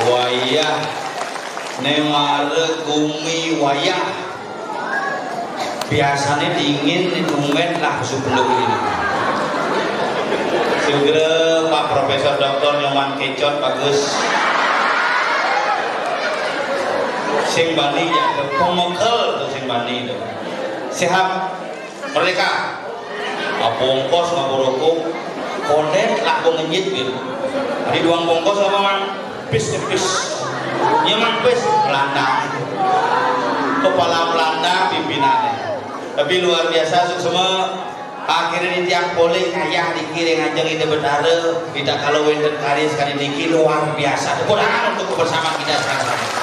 wayah nemare gumi wayah biasanya dingin tumben lah sebelum ini. Segera Pak Profesor Dr. Nyoman Kecot bagus sing bani ya pemekel tuh sing bani itu sehat mereka bongkos ngaborokok konden lah ngejit gitu di duang bongkos apa man pis nyaman pis Belanda kepala Belanda pimpinannya tapi luar biasa semua akhirnya di tiang polling ayah dikiring ajang itu betara kita kalau wender kari sekali dikir luar biasa kekurangan untuk bersama kita sekarang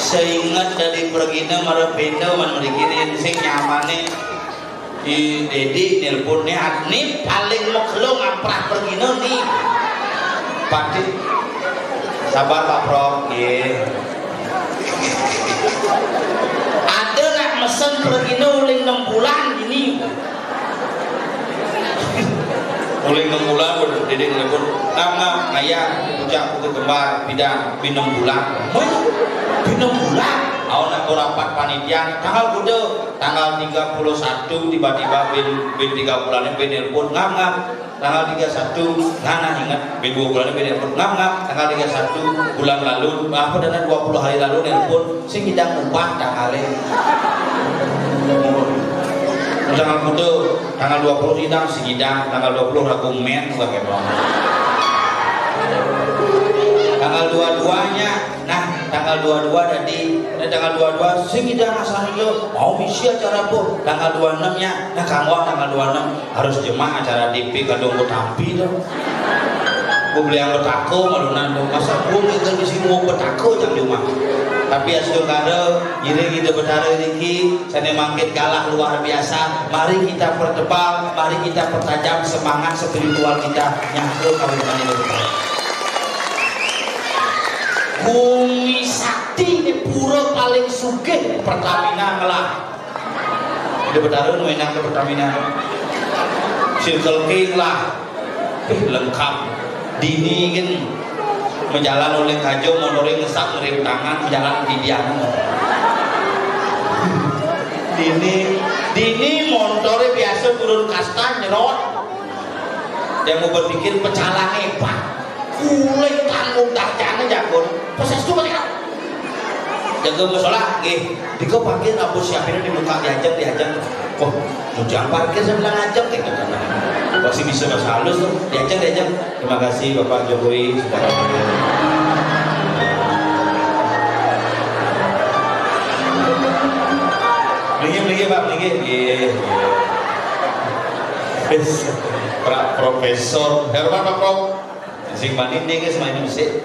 seingat dari pergina marapenda memiliki sing nyamane di Dedi nelponnya ini paling makhluk ngaprah pergina nih pasti sabar Pak Prof ada nak mesen pergina uling 6 bulan gini uling 6 bulan Dedi nelpon nama ayah ucap ke kembar bidang 6 bulan 6 bulan awal nak rapat panitia tanggal kuda tanggal 31 tiba-tiba bin 3 bulannya bin nelpon ngap tanggal 31 ngana ingat bin 2 bulannya bin nelpon ngap tanggal 31 bulan lalu apa dana 20 hari lalu nelpon sing hidang upah tanggalnya tanggal kuda tanggal 20 hidang sing hidang tanggal 20 ragu men bagaimana tanggal 22-nya nah tanggal 22 tadi tanggal 22 sing hidang asalnya mau misi acara bu tanggal 26-nya nah kamu tanggal 26 harus jemaah acara DP kadang bertampi dong gue beli yang bertako malunan dong masa gue ngegal misi mau bertako jam rumah tapi ya sudah kada jadi kita bertara ini saya mangkit kalah luar biasa mari kita pertebal mari kita pertajam semangat spiritual kita nyangkut kawinan ini Bumi Sakti ini pura paling sugih Pertamina ngelah di Betarun menang ke Pertamina Circle K lah lengkap dini kan menjalan oleh kajo motoring ngesak ngerim tangan jalan di diamu dini motornya biasa turun kasta nyerot yang mau berpikir pecalang hebat kulit tanggung darjana jagon proses itu mereka jaga masalah diko parkir aku siapin di muka diajak kok mau jangan parkir saya bilang ajak gitu kan pasti bisa bahasa halus tuh diajak terima kasih Bapak Jokowi sudah lagi Pak Profesor Herman Pak Prof sing manin nengis main musik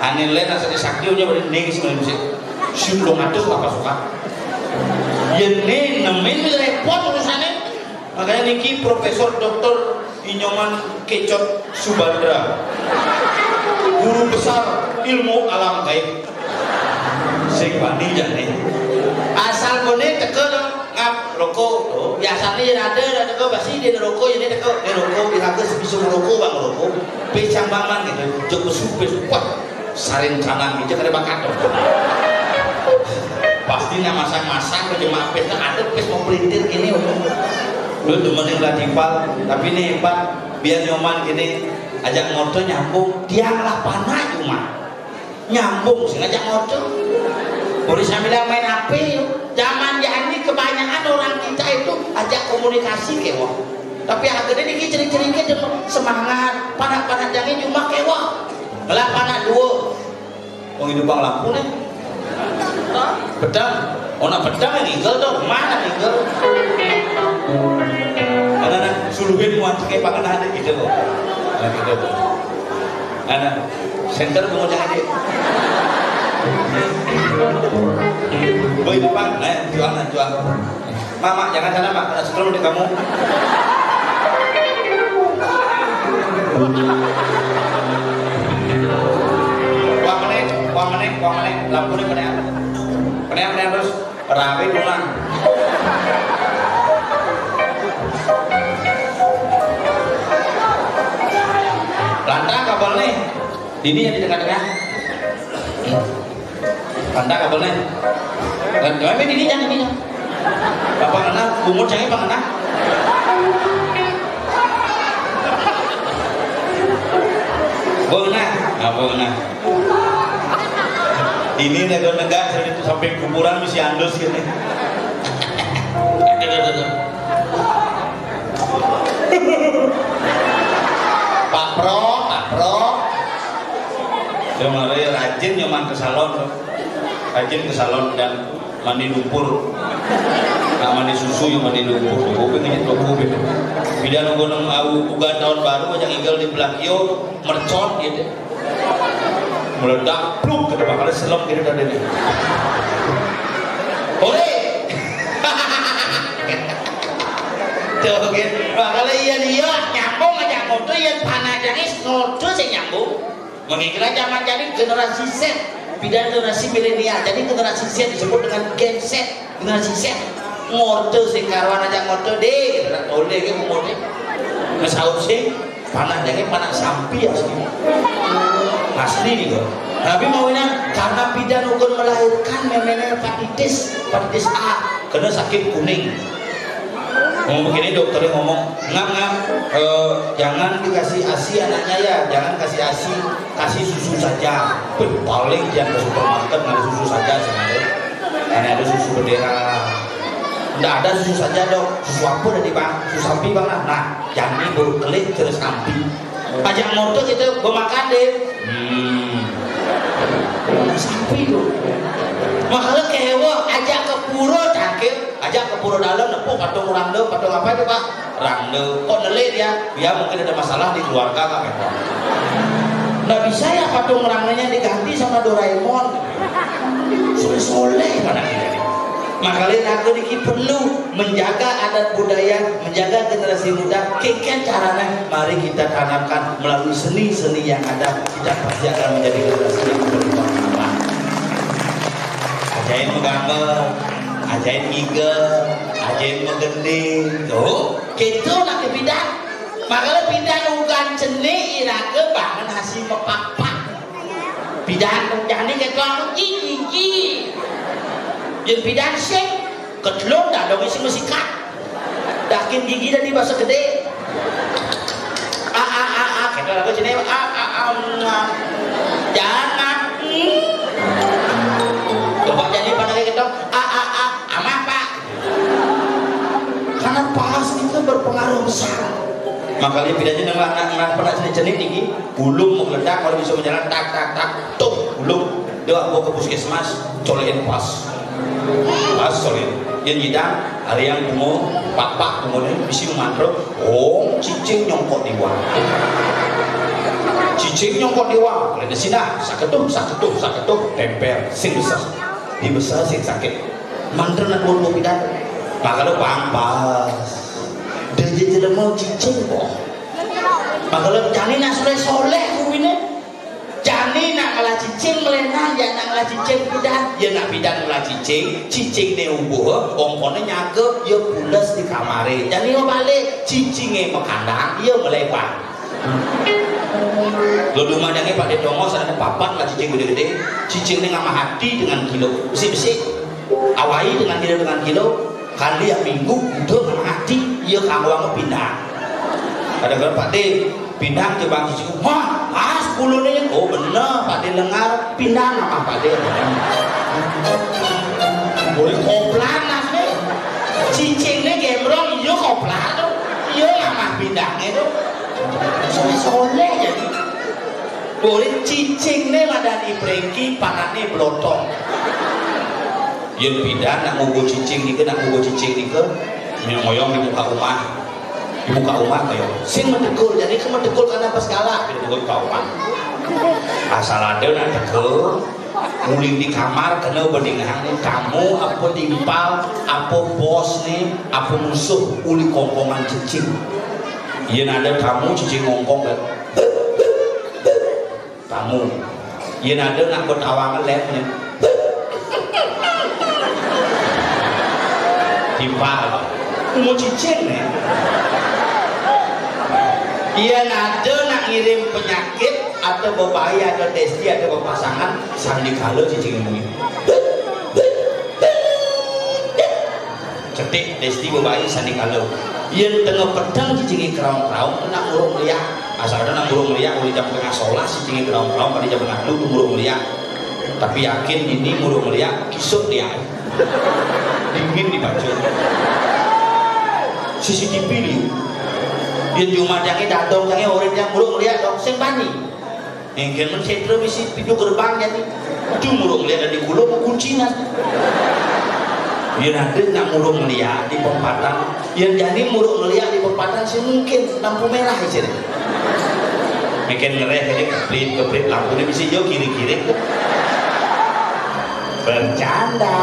anin lain asal saktiunya main nengis main musik sebelum atus apa suka ini nemen repot urusannya makanya niki Profesor Dr. Nyoman Kecot Subandra guru besar ilmu alam gaib sing manin jane asal kone teke ngap rokok biasanya ada teke pasti dia rokok jadi teke rokok dihagas bisa merokok bang rokok becang banget gitu jok besuk wah saring kanan gitu kada bakat pastinya masang-masang ke jemaah pesta ada pes mau pelintir gini lu demen yang ladipal tapi nih Pak biar nyoman gini ajak motor nyambung dia lah panah cuma nyambung sih ngajak motor boleh sambil main HP zaman ini kebanyakan orang kita itu ajak komunikasi kewa tapi akhirnya ini cering-ceringnya semangat panak-panak jangan cuma kewa ngelah panak dua mau hidup bang lampu nih pedang nak pedang yang ninggal dong mana ninggal karena suluhin muat kayak pakai ada gitu kok gitu karena center mau jangan deh boy depan jual mama jangan sana mak ada sebelum di kamu wah meneng lampu ini meneng terus rapi pulang lantang kabel nih Ini yang di tengah-tengah. Pandang apa nih? Dan kami ini jangan ini. Bapak anak, umur jangan bapak anak. Nah. Ini negara itu sampai kuburan mesti andus gini. Pak Pro. Dia rajin nyoman ke salon dan mandi lumpur. Nah, mandi susu yang mandi lumpur. Gue pengen toko gitu. Bila nunggu uga tahun baru aja igel di belakio mercon gitu. Meledak pluk ke depan kali selom gitu tadi nih. Ore. Tuh gitu. Kalau iya nyambung aja ngoto yang panah jadi ngoto sih nyambung. Mengingat zaman jadi generasi Z, bidang generasi milenial. Jadi generasi Z disebut dengan Gen Z, generasi Z. Ngoto sih karuan aja ngoto deh, kita oleh ke ngoto. Mesau sih panah jadi panah sampi asli gitu. Tapi maunya karena bidan ukur melahirkan memang hepatitis A, kena sakit kuning. Ngomong begini dokternya ngomong jangan dikasih ASI anaknya ya, jangan kasih ASI, kasih susu saja. Paling jangan ke supermarket nggak ada susu saja sebenarnya. Karena ada susu bendera. Nggak ada susu saja dok, susu apa dari bang? Susu sapi bang. Nah, jangan baru kelik terus sapi. Ajak motor itu bermakan deh. Sapi tuh. Makanya kewa ajak ke pura cangkir, ajak ke pura dalam nepuk patung rande, patung apa itu pak? Rande, kok nelih dia mungkin ada masalah di keluarga kak. Nggak bisa ya patung randenya diganti sama Doraemon. Soleh mana kita nih. Makanya aku ini perlu menjaga adat budaya, menjaga generasi muda. Keken caranya, mari kita tanamkan melalui seni-seni yang ada. Kita pasti akan menjadi generasi yang bermanfaat. Ajain menggambar, ajain igel, ajain menggending. Tuh, gitu nak ke bidang. Makanya bidang bukan seni, ira ke bangun hasil mepak-pak. Bidang jangan ini ketong gigi. Yang bidang sih ketelung dah dong isi musikat. Dakin gigi dan di bahasa gede. Kita lagu sini jangan. Coba jadi pada kayak gitu. Amah pak. Karena pas itu berpengaruh besar. Makanya bedanya dengan anak-anak pernah jenis-jenis tinggi, bulung meledak kalau bisa menjalan tak tuh bulung dia bawa ke puskesmas colekin pas solid yang jidang ada yang bungo pak kemudian bisa mantro cicing nyongkok di wang oleh di sini saketuh temper sing besar di besar sing sakit mantan nak buat bidan maka lo pampas dia jadi mau cicing kok maka lo jani nak soleh kubine jani nak kalah cicing melena ya nak kalah cicing bidan ya nak bidan kalah cicing ne ubuh ongkone nyake ya pulas di kamare jani mau balik cicingnya mekandang ya melewat lo dumandangnya Pak Dedongo sana papat lah cicing gede-gede cicing dengan hati dengan kilo besi awai dengan kilo kali yang minggu udah dengan hati ya kamu mau pindah kadang-kadang Pak De pindah ke bang cicing mas puluhnya oh bener Pak De lengar pindah nama Pak De boleh koplan lah nih cicingnya gemrong iya koplan tuh iya nama pindahnya tuh soleh jadi boleh cicingnya madani brengki panatnya belotong yang pindah nak ngugo cicing nih nak ngugo cicing nih ngoyong di muka rumah kayak sing mendekul jadi kemendekul karena pas kalah mendekul kawan asal ada nak dekul nguling di kamar kena bandingan kamu apa timpal apa bos nih apa musuh uli kongkongan cicing iya ada kamu cicing ngongkong kan kamu iya ada nak bertawangan lepnya timpal mau cicing nih iya nado nak ngirim penyakit atau bayi atau desti atau pasangan sandi kalau cicing ngomongin cetik desti bayi sandi kalau yang tengah pedang cicingi kerang-kerang kena burung liak asal ada nang burung liak mulai jam tengah sholat cicingi kerang-kerang pada jam tengah lu burung liak tapi yakin ini burung liak kisut dia dingin di baju CCTV nih dia cuma jangan datang jangan orang yang burung liak dong sempani mungkin men sentro misi pintu gerbang jadi itu burung liak dari kulo mau kuncinan dia nanti nak murung liak di perempatan yang jadi murung liak di perempatan sih mungkin lampu merah aja deh mungkin ngereh aja keprit lampu ini bisa jauh kiri bercanda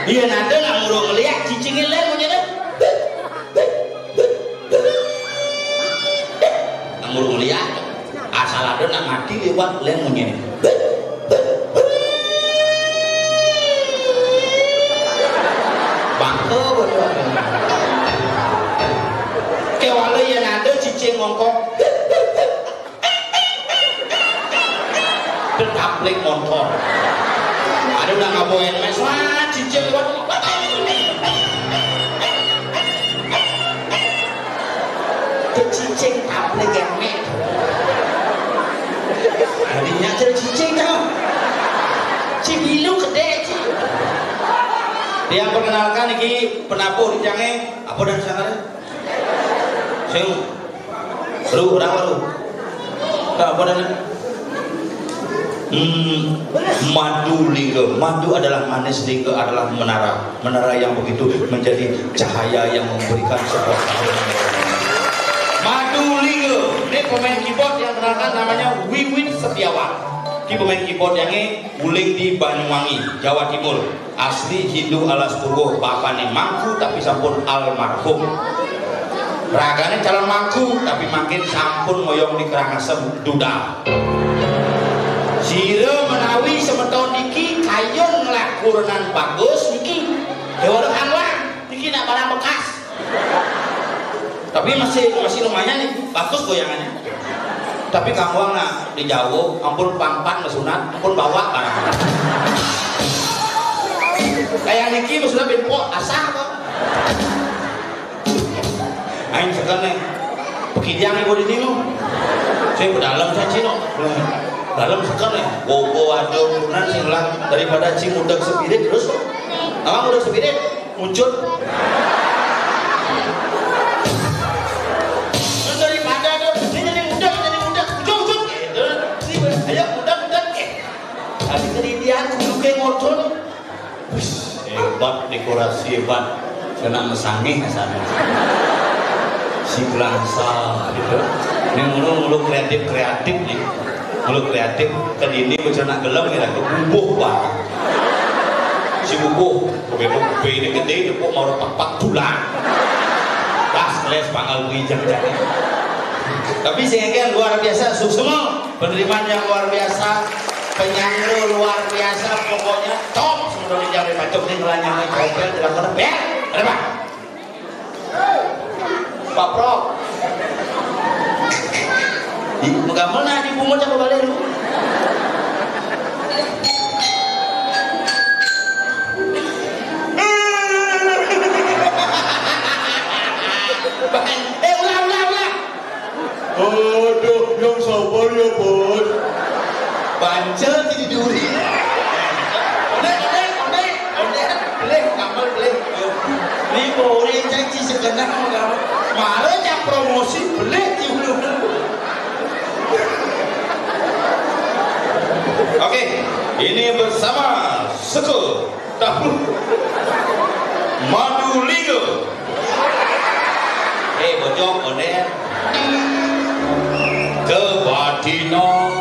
dia nanti nak murung liak cicingin lem aja deh nak murung liak asal ada nak mati lewat lem aja deh kewala yang ada cicing ngongkong tertablik motor ada udah ngaboin mes wah cicing buat cicing tablik emek hadinya jadi cicing tau cibilu gede dia perkenalkan ini penabuh di jange apa dan sana sing lu berapa lu apa dan madu lingga madu adalah manis lingga adalah menara yang begitu menjadi cahaya yang memberikan sebuah madu lingga ini pemain keyboard yang kenalkan namanya Wiwit Setiawan di pemain keyboard yang guling di Banyuwangi, Jawa Timur. Asli Hindu alas Purwo, bapaknya mangku tapi sampun almarhum. Ragane calon mangku tapi makin sampun moyong di Karangasem duda. Sira menawi semeton niki kayun nglakurenan bagus niki. Dewa anwar niki nak barang bekas. Tapi masih lumayan nih, bagus goyangannya. Tapi kamu nak di Jawa, ampun pampan mesunat, ampun bawa barang. Kayak niki mesunat benpok asah kok. Aing sekarang pekidian ibu di sini. Saya berdalam saya cino. Dalam sekarang bobo ada urunan singlah daripada cing udah sepirit terus. Awang udah sepirit muncul. Hebat dekorasi hebat kena mesangih sana si belangsa gitu ini mulu kreatif nih mulu kreatif kan ini bencana gelap ya bubuh pak si bubuh begitu ini gede itu mau pak tulang tas les panggal bijak tapi sehingga luar biasa semua penerimaan yang luar biasa penyanyi luar biasa pokoknya top sudah dijawab macam ini ngelanyang kopel dalam mana ya ada pak Pak Pro di megamel nah di bumur coba balik dulu ulang aduh yang sabar ya bos bancel jadi duri boleh kamal boleh ini boleh janji segenap malah yang promosi boleh dulu oke ini bersama Sekul Tahu Madu Ligo bojong oner kebatinan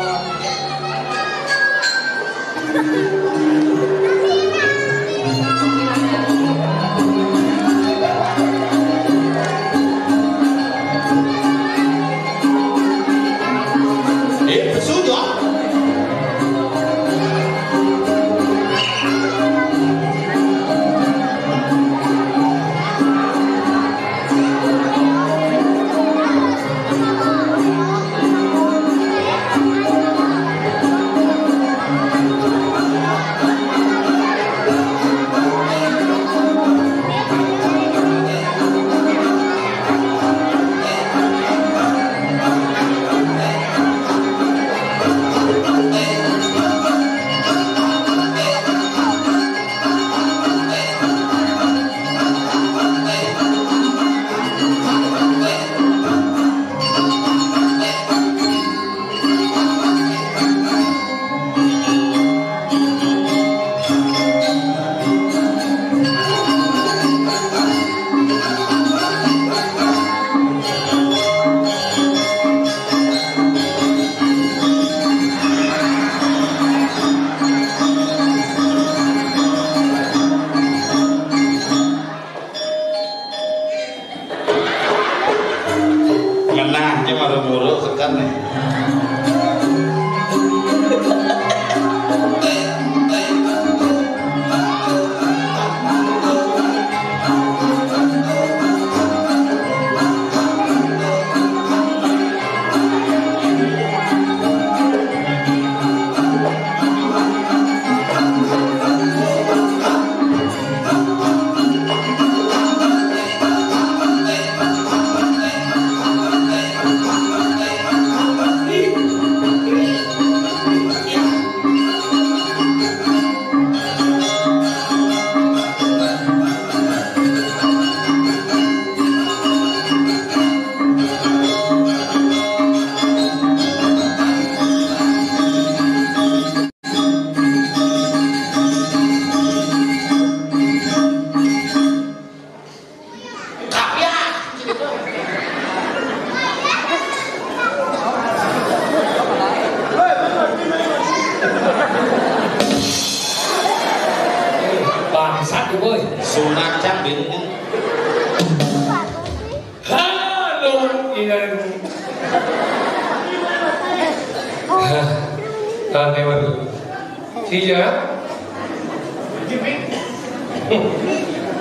Anjing marah-marah sekan nih.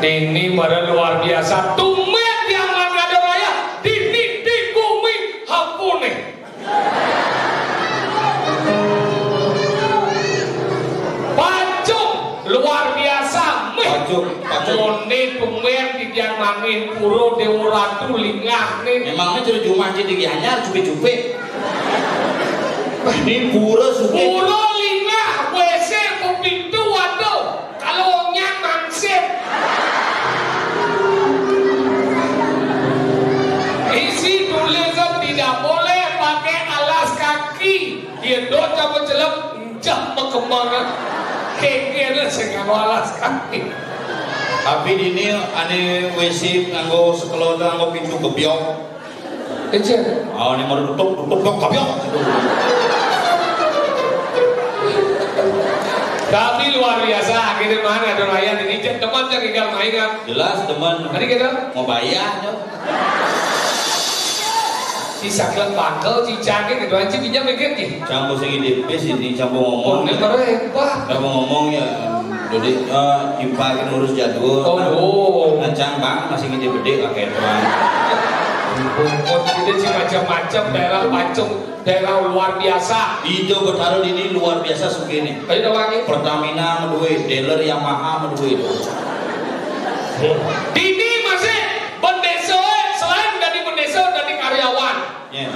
Ini pada luar biasa. Tumit yang Manado Raya di bumi hampune. Pacung luar biasa. Pacung Mone tumit di yang mangin puro dewa ratu lingah nih. Memangnya jadi cuma jadi hanya cupe-cupe. Ini pura suke. Puro lingah WC pintu waduh. Kalau nyak mangsip. Isi tulisan tidak boleh pakai alas kaki. Dia dosa mencelup, njah kemana? Keknya saya alas kaki. Tapi ini ada WC nganggo sekelola nganggo pintu gebyok. Ece. Oh ini mau tutup gebyok. Tapi luar biasa, akhirnya mana ada raya ini teman yang tinggal mainan. Jelas teman. Tadi kita mau bayar. Si sakit bangkel, si cangkir itu aja pinjam mikir nih. Campur segi depes ini campur ngomong. Ini mereka. Campur ngomong ya. Jadi dipakai ngurus jadwal. Oh. Nancang bang masih gede gede pakai tuan. Itu sih macam-macam daerah Pacung, daerah luar biasa. Itu bertaruh ini luar biasa suki ini. Ayo wangi. Pertamina menduit, dealer Yamaha menduit. Dini masih pendeso, selain dari pendeso dari karyawan. Yeah.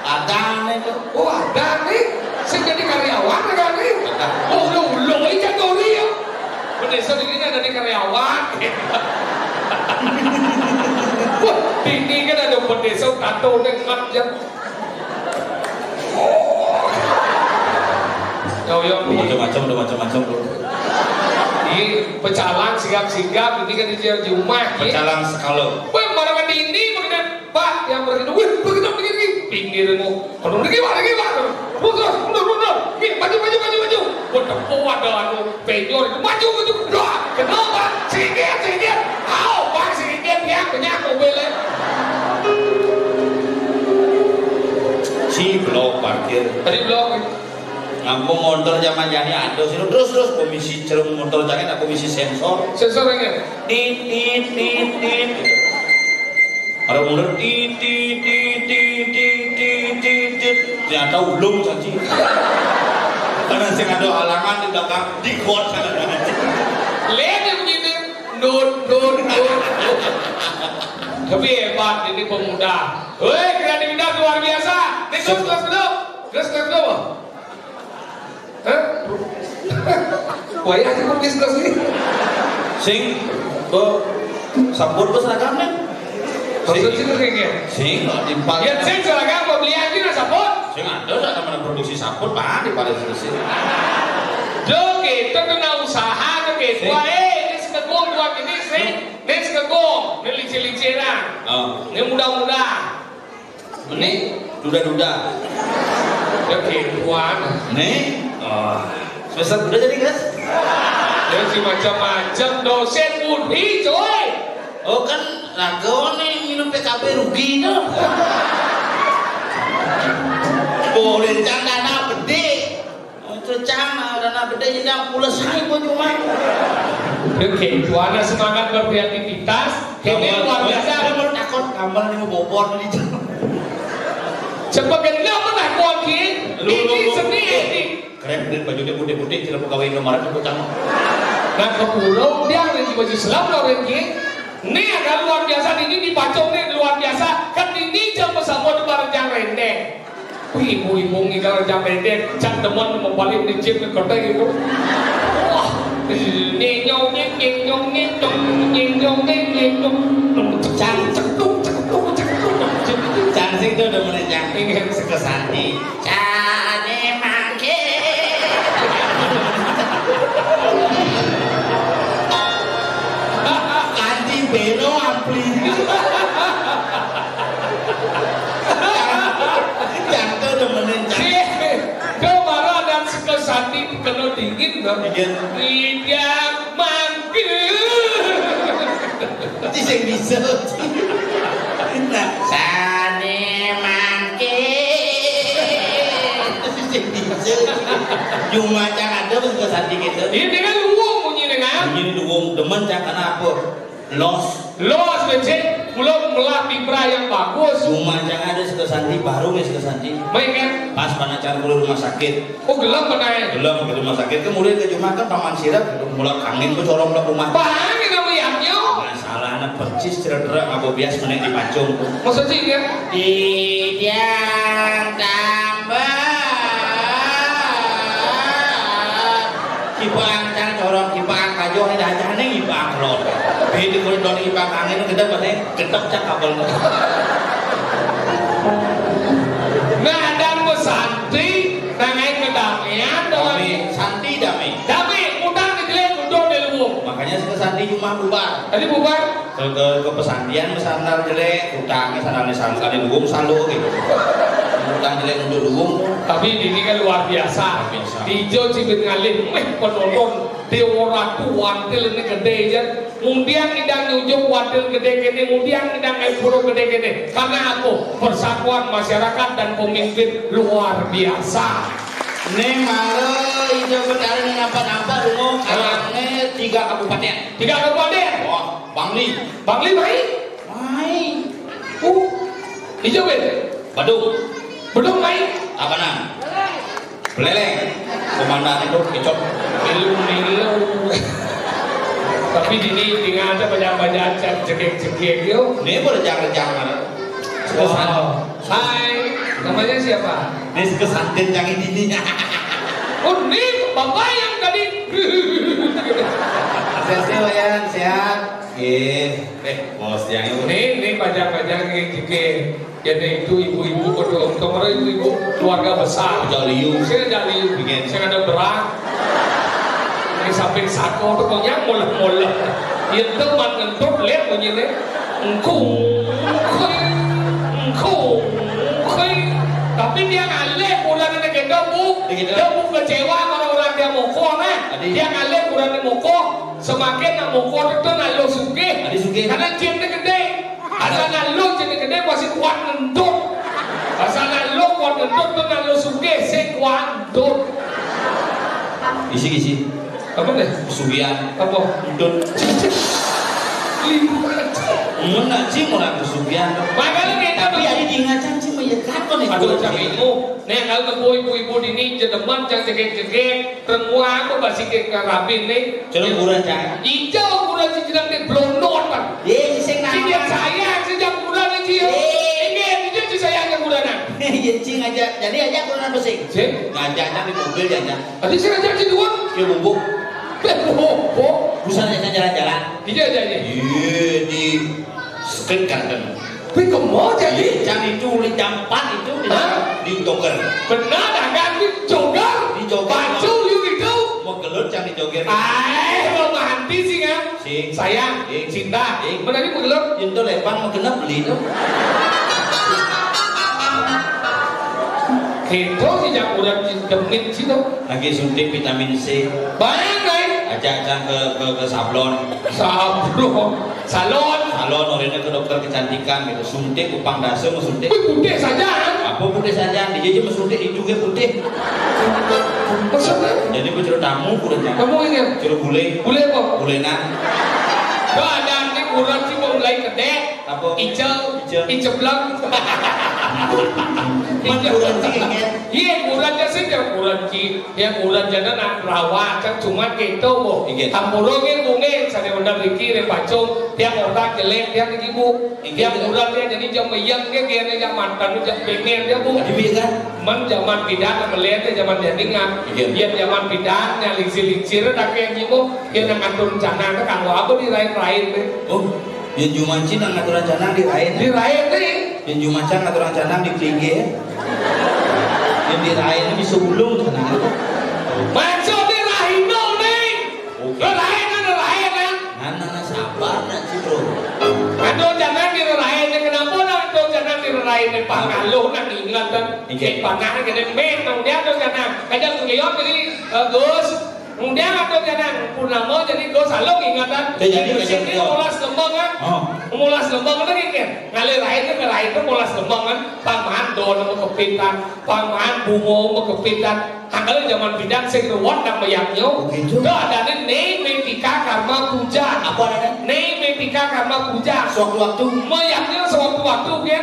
Ada nih tuh. Oh ada nih, saya jadi karyawan kan nih. Oh lo ini jago nih. Pendeso ini ada di karyawan. Wah, ini kan ada pendeso tato dengan yang. Macam-macam bro. Ini pecalang sigap-sigap ini kan di rumah. Pecalang sekalo. Wah, mana ini begini Pak yang begini. Wih, begini pinggirmu. Kalau begini Pak. Mundur. Maju. Wah, ada anu penyor itu maju. Doa. Kenapa? Sedikit. Au, Pak sedikit ya banyak mobilnya. Si blok parkir. Tadi blok. Ngampung motor zaman jani ada sih terus komisi cerung motor jangan ada komisi sensor sensornya tit ada mundur tit ternyata ulung saja karena saya ada halangan di belakang di kuat lihat begini nut tapi hebat ini pemuda kreativitas luar biasa terus wah ya aku bisnis nih sing bo sabun bo seragamnya maksudnya kayaknya sing timpal ya sing seragam mau beli aja lah sabun sing ada sama produksi sabun pak di paling selesai do kita kena usaha do kita ini sekegong dua ini sing ini sekegong ini licin-licinan ini muda-muda ini duda-duda ya ketuan nih semester udah jadi guys dan si macam-macam dosen Budi coy Oh kan ragone minum PKB rugi tuh. Boleh cang dana gede. Itu cang dana gede jadi pula saya pun cuma. Oke, itu anak semangat berkreativitas. Ini luar biasa. Kamu takut kamar ini mau bobor di jam. Sebagai apa nak kau ini seni ini. Keren dan bajunya putih-putih tidak mau kawin nomor itu cang. Nah ke pulau dia lagi baju selam orang ini. Ini agak luar biasa ini dipacong nih luar biasa. Kan ini jam bersama di barang jam rendeng. Ibu-ibu ini kalau jam rendeng, jam teman membalik di chip ke kota gitu. Wah, nyong Cantik tuh udah menunjang ingin sekesanti. Cane mangke. Kanti belo ampli. Cantik udah menunjang. Kau marah dan sekesanti kena dingin dong. Tidak mangke. Itu yang bisa. Nah, cane mangke. Cuma cang ada pun kesanti gitu. Ini dengan luang bunyi dengan. Bunyi luang demen cang karena apa? Los becek, belum melah pipra yang bagus. Cuma cang ada kesanti baru nih kesanti. Baik kan? Pas pada cara mulai rumah sakit. Oh gelap benar. Gelap ke rumah sakit kemudian ke Jumat kan paman sirap mulai kangen ke corong ke rumah. Bangin kamu yangnya. Masalah anak percis cerita aku bias menek di pacung. Maksud sih ya? Tidak tambah. Kipang cang corong kipang kajo ini aja nih kipang lor. Bedi koridor kipang angin kita bener ketok cang kabel. Nah dan santi nangai kedamaian Damai, santi damai. Damai, udang dijelek untuk diluung. Makanya santi cuma bubar. Tadi bubar. Ke pesantian sandal jelek, utangnya sandalnya sandal luung salo gitu. Utang jelek untuk luung. Tapi ini kan luar biasa. Dijo cibit ngalih, penonton di orang tuan ini gede aja. Kemudian kita nyujuk wadil gede-gede, kemudian kita ngepuro gede-gede. Karena aku persatuan masyarakat dan pemimpin luar biasa. Ini malah itu benar ini nampak rumah karena 3 kabupaten. 3 kabupaten. Wah, Bangli baik. Hijau bed. Bedung baik. Apaan? Beleleng. Komandan itu kicop. Milu. Tapi di sini ada banyak cekek yo. Ini boleh jangan. Wow. Hai, namanya siapa? Ini kesantin yang ini. Oh, ini bapak yang tadi. Sehat. Mau siang Ini pajak-pajak cekek. Jadi itu ibu-ibu kemarin ibu keluarga besar. Jaliu. Saya jaliu. Saya ada berat. Ini samping sako pokoknya molek-molek. Itu man ngentut lihat bunyinya. Engkau. Tapi dia ngalih bulan ini gedebuk. Gedebuk kecewa kalau orang dia mokok nah. Dia ngalih bulan ini mokok. Semakin nak mokok itu nak lo suge. Karena cinta gede. Asal nak lo cinta gede masih kuat ngentut. Asal nak lo kuat ngentut tu nak lo suge saya kuat ngentut. Isi. Apa deh? Kesugihan. Apa? Ngentut. Mana sih mau kesugihan? Makanya kita tapi ada di ngacang sih meyekat nih. Aduh cang ibu, nih kalau ibu-ibu ini jedeman cang cekek remua aku masih ke karabin nih. Jangan kurang cang. Hijau kurang sih sedang di blondot kan. Iya sih nang. Dia sayang sejak kurang aja. Ini dia sih sayangnya kurang. Iya sih ngajak. Jadi aja kurang apa sih? Ngajak di mobil aja. Tadi sih ngajak si dua. Iya bubuk. Bubuk. Busan aja jalan-jalan. Iya aja. Iya di Street Garden. Tapi kamu jadi Yang itu di Jampan itu di Joger. benar agak di Joger. Di Joger. Baju you itu. Mau gelut yang di Joger. Mau mati sih kan? Sayang, cinta. Mana ni mau gelut? Itu lepan mau kena beli tuh. Itu sih yang udah demit sih tuh. Lagi suntik vitamin C. Banyak kan? Ajak ke sablon. Salon. salon, orangnya ke dokter kecantikan gitu, suntik, upang dasa mau suntik. Putih saja. Apa putih saja? Dia aja mau suntik itu juga putih. Maksudnya? Jadi gue cerita tamu kurangnya. Kamu ingat? Cerita bule. Bule apa? Bulenan. Gak ada nih kurang sih mau mulai gede. Apa? Icel belum. Kurang sih ingat. Iya kurang aja sih kan kurang sih. Ya kurang jadi nak rawat kan cuma gitu bu. Kampurongnya bunge saya udah pikir bacung dia otak jelek dia ibu. Dia kurang dia jadi jam mayang dia dia jam mantan jam pengen dia bu. Kan? Man zaman bidan melihat zaman jadingan. Dia zaman bidan yang lincir dah kayak ibu. Dia nak atur rencana kan apa diraih-raih deh. Oh. Yang Jumanci nang ngaturan canang dirain. Dirain nih. Yang Jumancan ngaturan canang di Klinge. Yang dirain di sebelum canang. Maksud dirain dong nih. Dirain kan? Nana sabar nak sih bro. Aduh jangan dirain kenapa nak aduh jangan dirain nih pangaluh nak ingat kan. Panah gini memang dia aduh jangan. Kayak kuliah jadi Gus. Kemudian ada jangan purnama jadi gue selalu ingatan. Jadi sini mulas lembang kan? Mulas lembang lagi kan? Ngalir lain itu mulas lembang kan? Paman don mau kepitan, paman bungo mau kepitan. Angkali zaman bidang sekruat dan mayaknya. Gak ada nih metika karma puja. Apa ada? Nih metika karma puja. Sewaktu-waktu mayaknya sewaktu-waktu kan?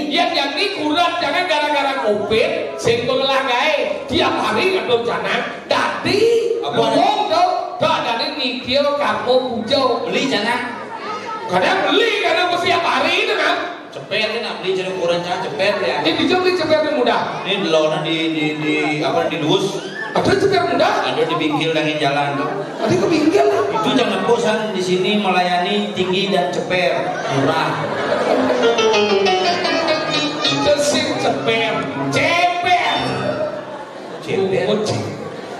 Yang jadi kurang jangan gara-gara covid. Sengkol lah guys. Tiap hari ada jangan. Tadi ngomong dong, gak ada nih mikir kamu puja beli jangan. Kadang beli kadang setiap hari itu kan. Cepet kan beli jadi kurang cepet ya. Ini bisa beli cepet mudah. Ini delona di apa di lus. Ada cepet mudah. Ada di pinggir dengan jalan tuh. Ada ke pinggir lah. Itu jangan bosan di sini melayani tinggi dan cepet murah. Cesit cepet.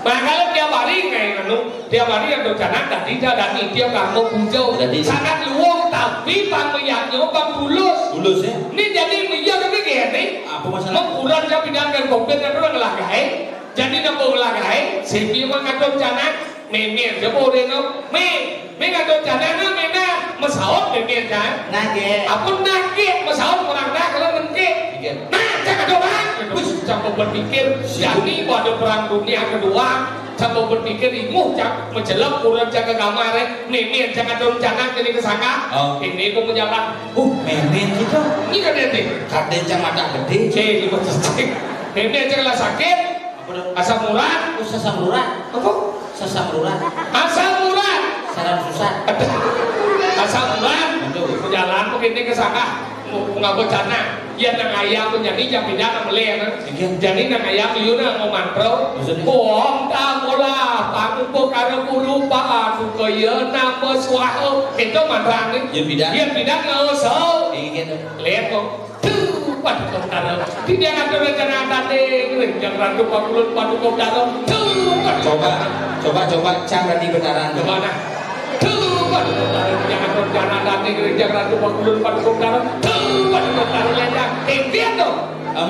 Makanya tiap hari kayak tiap hari ada jangan tadi dan dia kamu puja sangat luang tapi pamiyaknya bang bulus ya. Ini jadi miyak ini gini. Apa masalah? Mengurang dia bidang dan covid dan orang ngelakai. Jadi nampak ngelakai. Sepi mengatur jangan memir dia boleh no. Me ngatur jangan mena masaot memir kan. Nage. Apa nage masaot orang dah kalau nage. Nah jangan doang. Jangan berpikir jadi pada perang dunia kedua. Jangan berpikir imuh jangan menjelak kurang jaga kamar memir jangan dorong jangan jadi kesangka. Ini aku menjalan. Memir gitu. Ini kan nanti. Kaden jangan mata gede. Cek lima cek. Memir janganlah sakit. Asam urat. Asam urat. Apa? Asam urat. Asam urat. Sarap susah. Asam urat. Menjalan mungkin ini kesangka. Ngapa cana? Ia nang ayam menjadi jam bidang meleh kan? Jadi nang ayam liu nang ngomantro. Bohong tak bola. Paku pokara puru pa aku kaya nama suaho. Itu mantrang ni. Ia bidang ngawasau. Lihat kok. Tuh padu kokara. Tidak ada rencana tadi. Yang randu pakulun padu kokara. Tuh padu. Coba cara di benaran. Coba nah. Padu kokara. Jangan rencana tadi. Yang randu pakulun padu kokara. Tuh padu kokara lejang. Lihat dong.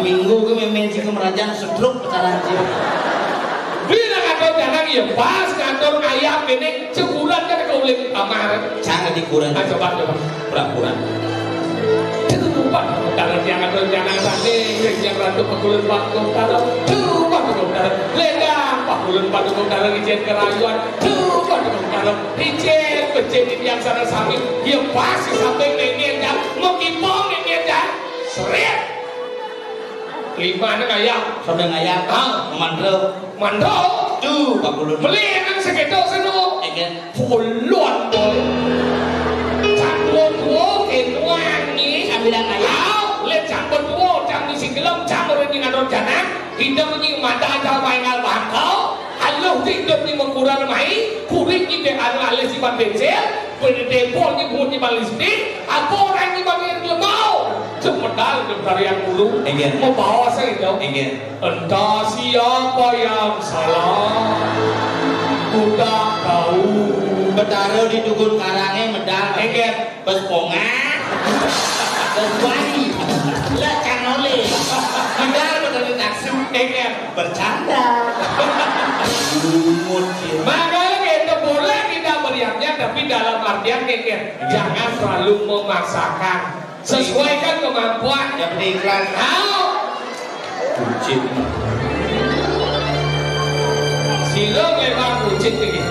Minggu ke memenci ke merajang stroke petaran sih. Bila kantor jangan ya pas kantor ayam ini sebulan kan kau boleh amar. Jangan dikurang. Coba. Pura-pura. Tuhan, kalau jangan rencana tadi, yang ratu pakulun patung taruh. Tuhan, ledang pakulun patung taruh ijen kerayuan. Tuhan, ijen becet yang sana sami. Dia pasti sampai nengen jam, mengkipong nengen jam. Seret. Lima anak ayam. Sampai ngayam. Mandro. Tuh, pakulun. Beli yang segitu seno. Puluhan boy. Tua kenuang ni bilang ayam let campur tua jam di singgelam campur dengan orang jangan hidup ni mata jauh maingal bangkau Allah hidup ni mengkurang mai kulit ni dengan Allah si bandel berdepol ni buat ni balistik apa orang ni bandel mau cemedal dari yang dulu mau bawa saya itu entah siapa yang salah udah tahu Betara di dukun karangnya medal pespongan peswani lah canole medal betul di taksi bercanda makanya kita boleh kita beriaknya tapi tapi dalam artian kayak jangan terlalu memaksakan, sesuaikan kemampuan. Yang penting ikhlas. Bucin. Sila memang bucin begini.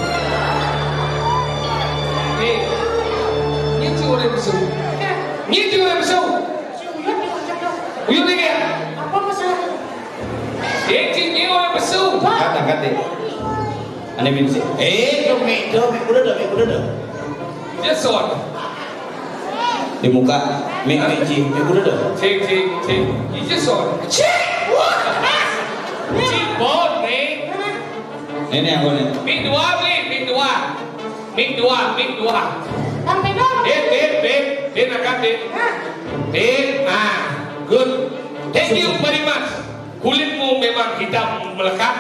Ini cuma orang besu. Ini cuma orang besu. Uyuk lagi ya? Apa masalahnya? Ini orang besu. Kata deh. Ane minsi. Mik udah dah. Dia soal. Di muka, mik udah dah. Cik. Ini soal. Cik bon nih. Ini aku nih. Mik dua. Sampai dong. Din akan din. Good. Thank you very much. Kulitmu memang hitam melekat.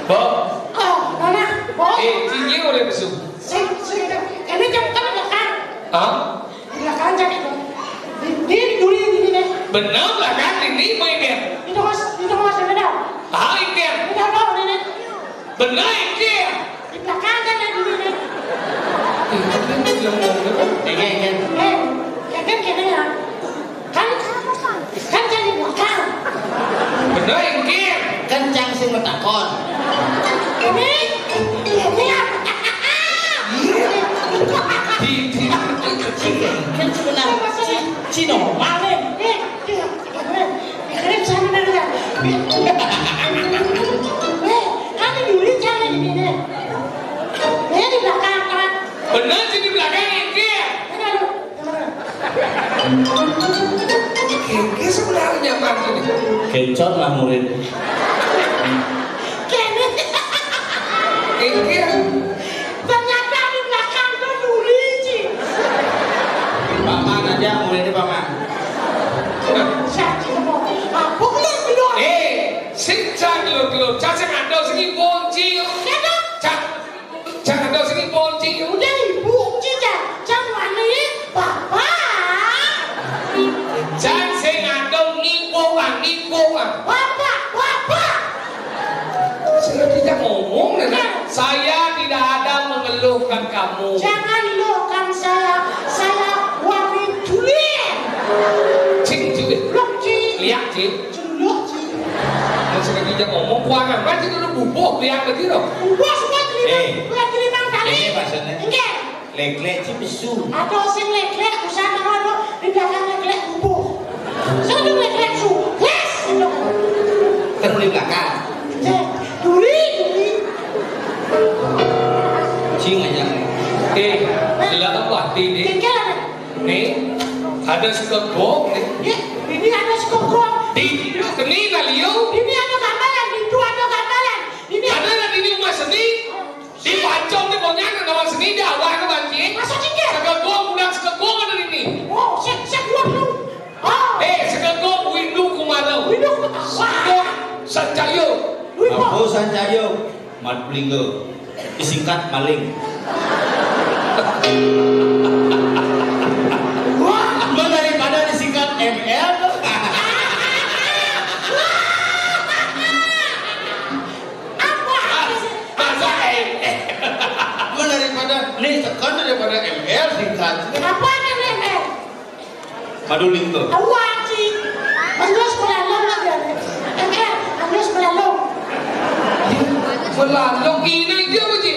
Bob. Oh, Nona. Oh. Cincin udah besuk. Ini jam kan belakang. Belakang jadi dong. Ini dulu ini deh. Benar belakang ini mau ikan. Itu mas ada. Ikan. Itu ada ini. Benar ikan. Di belakang kan ada dulu ini. Ikan. Kan kayaknya kan jadi belakang. Benar ikan. Kencang sing metakon. Ini Kan sebenarnya Cino maling. Keren sana benar. Kan dulu jangan di sini. Di belakang kan. Benar sih di belakang ikan. Ikan sebenarnya mana ini? Kencot lah murid. Ikan. Ternyata di belakang tuh dulu sih. Paman aja muridnya paman. Sing lo caca ngandau sini bonci. Caca ngandau sini bonci. Udah ibu cica, jangan ini papa. Caca sing ngandau ngipoan. Papa. Saya tidak ngomong dengan saya tidak ada mengeluhkan kamu. Jangan lukan saya wanita tulen. Cing juga. Lok cing. Lihat cing. Lok cing. Saya tidak ngomong kuangan. Macam itu bubuk lihat lagi dong. Bos buat terima kali. Ini maksudnya. Enggak. Lek sih besu. Atau sing lek usah taruh di belakang lek bubuk. Saya lek su. Yes. Kan di belakang. Duri. Cing aja. Lihat apa ini? Tinggal. Nih, ada sekegok nih. Ya, ini ada sekogok. Di seni kaliu. Ini ada gambaran, itu ada gambaran. Ini Ada nanti di rumah seni. Di pancong di konyak nama seni di awal ke banjir. Masa tinggal? Sekegok budak sekegok ada di sini. Oh, saya buat lu. Oh, Sekegok windu kumarau. hidup. Sekegok sancayo. Aku Sancayo Mat Blinggo disingkat maling. Wah, daripada disingkat ML. Masa Daripada nih tekan daripada ML singkat. Apa namanya? Madulinggo. Awak sih. Manus melalong lagi ada. Manus melalong. melalong ini dia apa sih?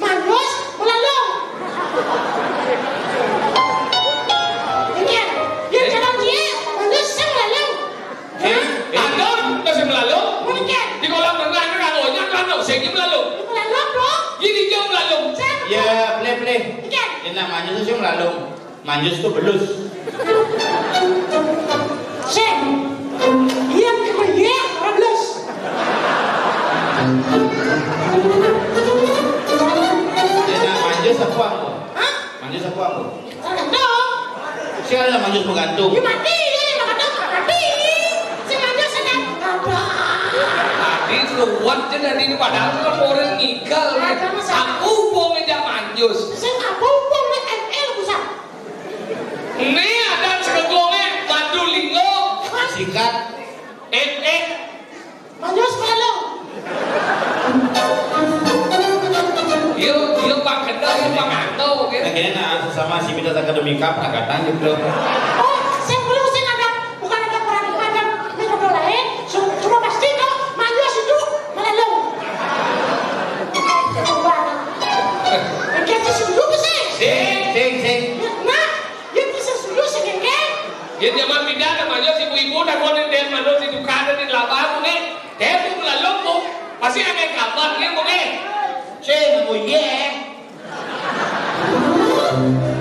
Manus melalong. Dia jalan dia. Manus melalong. Andon masih melalong? Mungkin. Di kolam renang kan kalau saya melalong. Melalong dong. Ini dia melalong. Ya, play. Ini namanya tuh sih melalung. Manjus tuh belus. Sen. Iya, iya, belus. Ini manjus apa aku? Hah? Manjus apa aku? Tergantung. Siapa yang manjus menggantung? Dia mati, mati. Sengaja senang. Tadi keluar je dari ini padahal kan orang nikah. Aku mau ngejak manjus. Saya nggak bumbung nih ML pusat. Ini ada sekegongnya Madulinggo. Singkat Eh. Manjus melalong. Iya Pak Kendal, iya Pak Nganto. Kayaknya nah sesama si Midas Akademika Prakatan gitu. Oh, saya belum sih ada, bukan ada peran macam metode lain. Cuma pasti kok manusia itu melelong. Kita sebelum sih. Sing. Nah, dia bisa sebelum sih kan? Yan zaman pindah namanya si ibu dan orang yang mana si dukaan di laban ni, dia pun melelong pun, pasti ada kabar ni pun ni. Sing mau ye.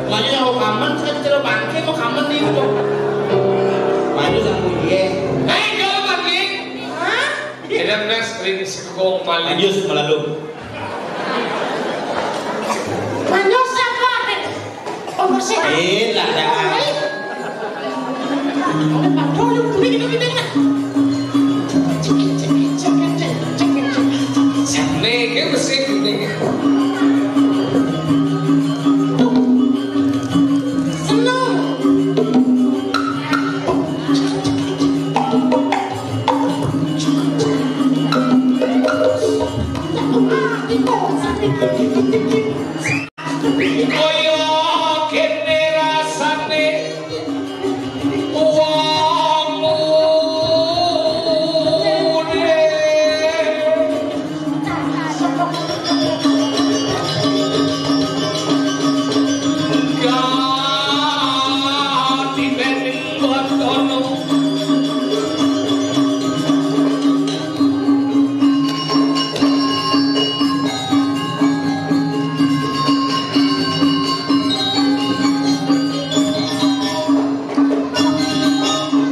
Maju yang kamen sekarang bangke mau kamen nih itu. Maju sama ye. Hei kalau bagi, Hah? kita nak sering sekong malam. Maju melalui. Manusia apa? Oh, bersih. Lah jangan. Nih, kita bersih ni. Koyo kene rasane wong mule ganti bening bodono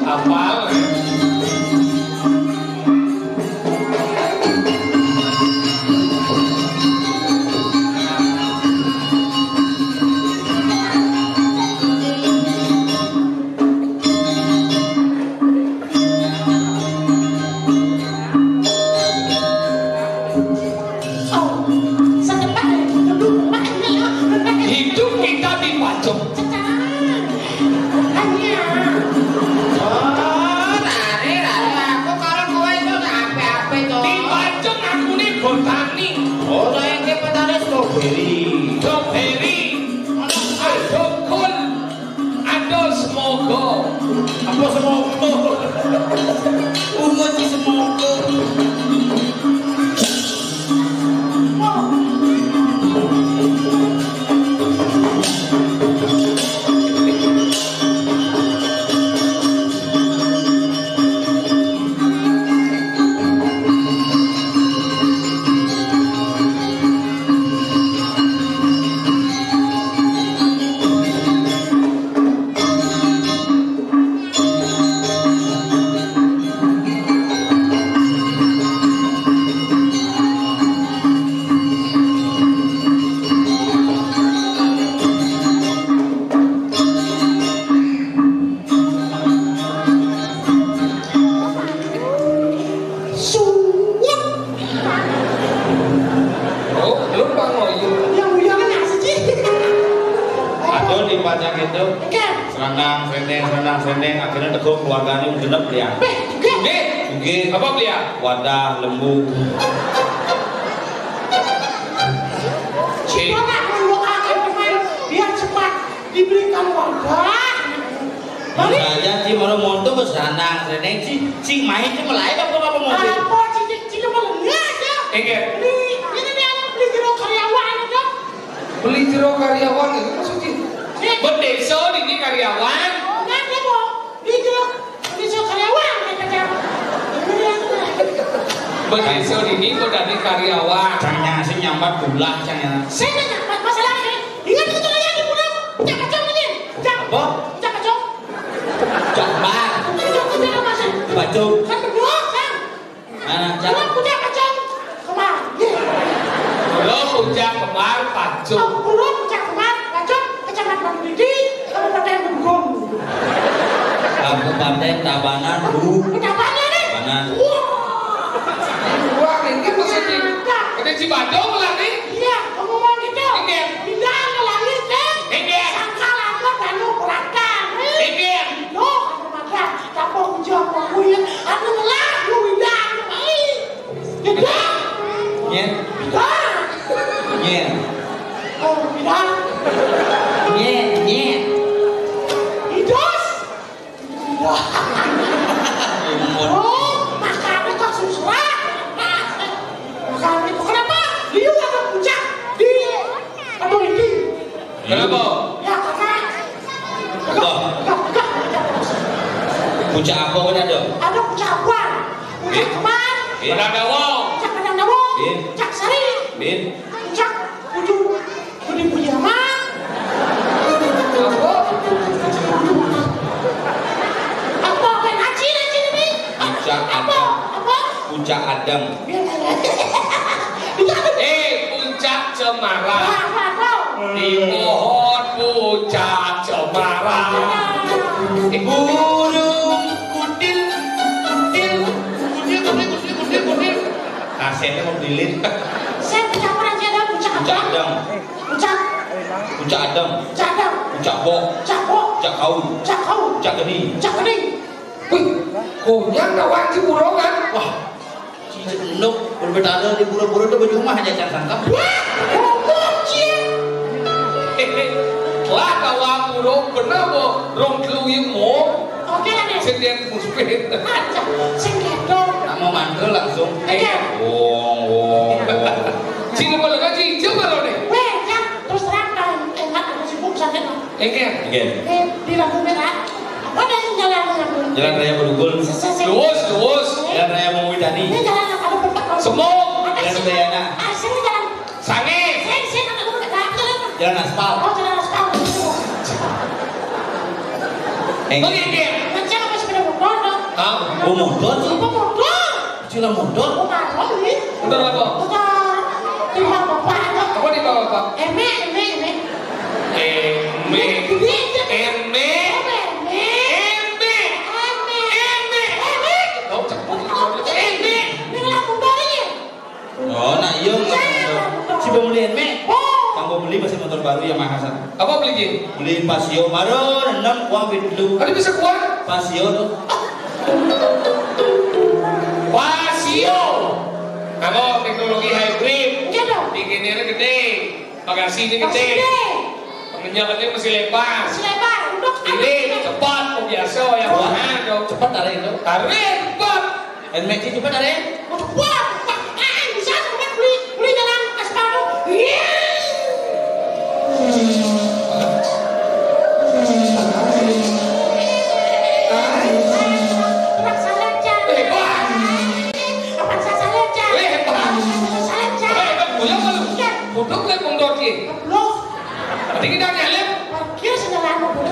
apal hidup kita dipacung dipacung aku nih botani strawberry ada kol ada semoga Apa semoga? Ungu si semoga. oh belum bang ngoyo Aduh di pajak itu serandang sendeng akhirnya teguk keluarganya genep dia. Oke apa beliau Wadah lembu. Biar cepat diberikan wadah. Aja sih mau monto besanang sendeng si main sih melai apa mobil. Apa cilik melengah ya? Enggak Ini beli jero karyawan aja. beli jero karyawan itu maksudnya berdesa ini karyawan Enggak dia mau beli jero karyawan aja. berdesa ini kok dari karyawan Cangnya sih nyambat gula cangnya. Saya nanya masalah ini. Ingat itu aja di pulang. Jangan cong ini. Apa? Jangan cong. Coba. Jangan masuk. Baju. Kan berdua kan. Mana Jangan cak? punya kacang. Kemar. lo punya kemar pacung Belum punya kemar. Kacang. Kecamatan Bidi. Kabupaten Gunggung. Kabupaten Tabanan Bu. Kenapanya nih? Tabanan. wah ini maksudnya ada Cibadong lah nih Iya, ngomong gitu. Iya. Pindah ke langit deh. Iya. Sangka langit anu belakang. Iya. Yo, anu mata, tapok jam kuwi, anu ngelah lu windah. Ai. Gitu. Nyen. Ah. Nyen. Oh, bidang. Nye. Idos. Umur. Oh, makannya kok susah. Makannya itu kenapa? Liu ada puncak di aduh ini. Kenapa? Ya kakak. Kakak. Puncak apa kan ada? Ada puncak apa? Puncak kemar. Padang Dawo. Puncak Padang Dawo. Bin. Puncak Sari. Bin. Puncak Ujung Budi Rama. Apa kan haji ini? Puncak Apa? Adam. Apa? Puncak Adam. Puncak Cemara. Apa? Di pohon puncak Cemara. Burung kudil. Kasetnya mau dililit. Saya puncak apa aja ada puncak Puncak apa? Adam. Puncak Adam. Cadang. Puncak Bok. Puncak Bok. Puncak Kau. Puncak Kau. Puncak Geni. Puncak Kening. Wih, konyang kawan si burung kan? Wah, cicenduk berbeda di pura-pura itu baju rumah aja jangan sangkap. Wah, ngomong cie. Lah kawan burung bener bo, rong kelui mo. Oke lah deh. Sedian muspet. Aja, sengkedong. Tak mau manggil langsung. Wong. Sini boleh kaji, coba lo nih. Weh, kan terus terang kan enggak ada sibuk sakit. Engke. Oke. Di lampu merah. Ada yang jalan dengan Jalan raya Bedugul. Lurus. Jalan raya Mengwidani. Ini jalan yang ada tempat kalau Semua. Jalan Bayana. Sini jalan. Sange. Saya kan ada jalan. Jalan aspal. Oh, jalan aspal. Engke. Macam apa sepeda motor dong? Ah, Oh motor sih. Apa motor? Cila motor. Motor ini. udah apa? Motor. Di bawah bapak ada. Apa di bawah Pak? Eme. Oh, nak iya si pembelian me. Kamu beli masih motor baru yang mahal. Apa beli Ji? Beli Pasio baru 6 uang dulu. Ada bisa kuat? Pasio tuh. Pasio. Kamu teknologi hybrid. Iya dong. Bikinnya gede, bagasinya gede, pengenyalannya masih lebar. Ini cepat, biasa yang mahal dong. Cepat tarik itu. Tarik cepat. NMAX cepat tarik. Beli jalan aspal. Duduk lagi mundur Ji. Nanti kita nyalip. Parkir sejalan mobil.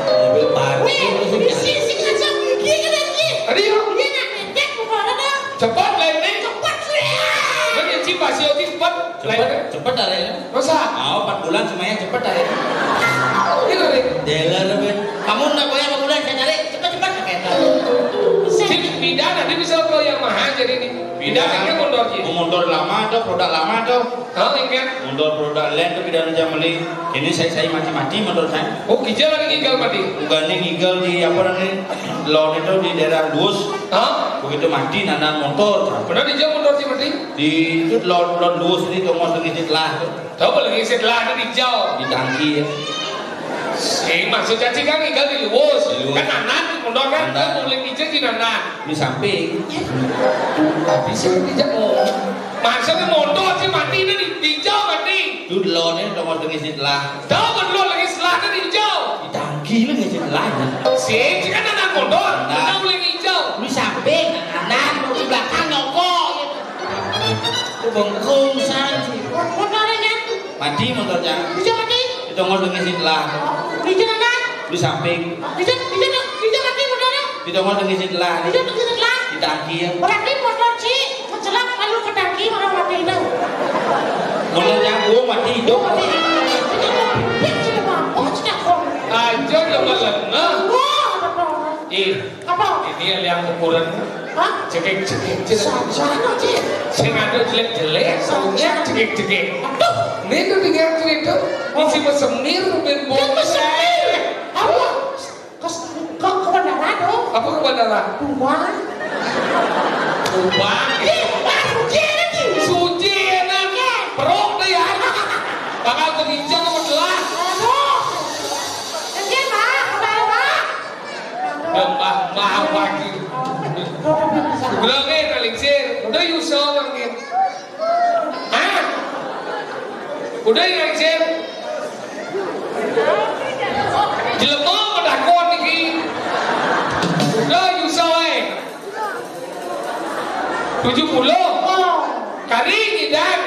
Mobil parkir. Tadi yuk. Cepat landing. Nanti Ji Pasio Ji cepat. Cepat tarik. Masa? Oh 4 bulan semuanya cepat tarik. Ini tadi. Dealer ben. Kamu nak bayar 4 bulan saya cari cepat-cepat kata. Si pindah nanti bisa kalau yang mahal jadi ini. Pindah kan mundur Ji. Mundur lama tuh, produk lama tuh. Hah, ingat? Mundur produk lain tuh pindah aja beli. Ini saya mati-mati menurut saya. Oh, kijal lagi tinggal mati. Bukan ngigel di apa namanya? Lawn itu di daerah Luus. Hah? Begitu mati nanan motor. Benar dijauh mundur Ji mati? Di itu lawn Luus ini tuh mau ngisi lah. Coba lagi setelah ada dijauh. Di tangki ya. Maksudnya sih kan tinggal di Luwus. Di Luwus. Kan nanan mundur kan? Nanan. Kan boleh kijal di nanan. Di samping. Tapi sih dijauh. Maksudnya mundur sih mati ini dijauh mati. Itu lawn ini tuh mau ngisi lah. Tahu betul lagi setelahnya dijauh. Di tangki lu ngisi lah. Si kan nanan mundur. Kita boleh dijauh. Di samping kanan, di belakang nyokok. Bengkung saja. Motornya Mati motornya. bisa mati. Itu mau ngisi lah. Di jalan. Di samping. Bisa mati motornya. Itu mau ngisi lah. Bisa lah. Di tangki ya. Berarti motor sih mencelang lalu ke tangki orang mati itu. Motornya gua mati hidup. Mati. Itu sudah mampu sudah kok. Aja udah melena. Wah, apa? Apa? Ini yang ukuran Hah? cekek. Sana sih. Saya ada jelek-jelek, soalnya cekek. Aduh. Ini tuh tinggal cerita. Isi mesemir ben Kan mesemir. Apa? Ke bandara dong. Apa ke bandara? Tuan. Ubang. Suci lagi. Suci enak. perok deh ya. Bakal penginjak sama gelas. Aduh. Enggak, Pak. Pak. Mbah pagi. Bilang kalingsir. Udah Yusuf mungkin. Hah? Udah kalingsir. Jelema pedakon iki. Udah Yusuf 70. Kari ngidang.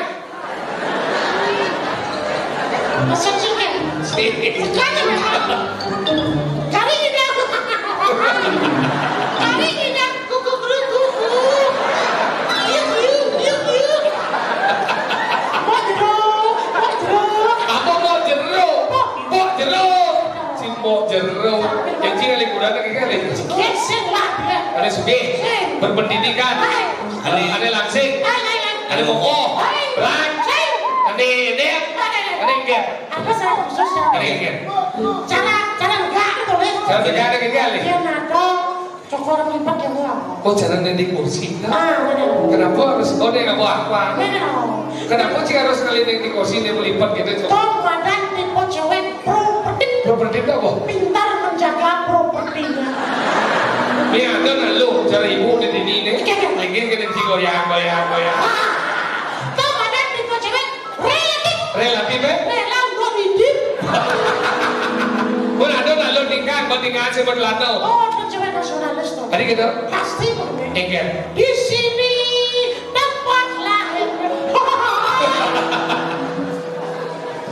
Masa ciken. Bukannya memang. Kari ngidang. Kari ngidang. Kuku. Yuk. Mbok jeruk. Apa mau jeruk? Mbok jeruk. Si mbok jeruk. Yang cina liburan lagi kali. Gesek lah dia. Ada suge. Berpendidikan. Ada langsing. Ada moko. Belang. Ada dep. Ada enggak. Apa salah khusus ya? Ada enggak. Cara enggak gitu weh. Cara enggak ada kali. Dia nado cokor lipat yang luang. Oh cara di kursi. Benar. Kenapa harus dia nggak bawa apa? Benar. Kenapa sih harus kali di kursi dia melipat gitu? Tom badan tipe cewek properti. Properti itu apa? Pintar menjaga propertinya. Ini ada nggak lu cara ibu di sini nih? Lagi kita goyang. Tom badan tipe cewek relatif. Relatif ya? Rela untuk hidup. Pun ada nggak lu bandingan sebelah Oh, itu cewek nasionalis tuh. Tadi gitu? Pasti bener. Enggak. Di sini tempat lahir.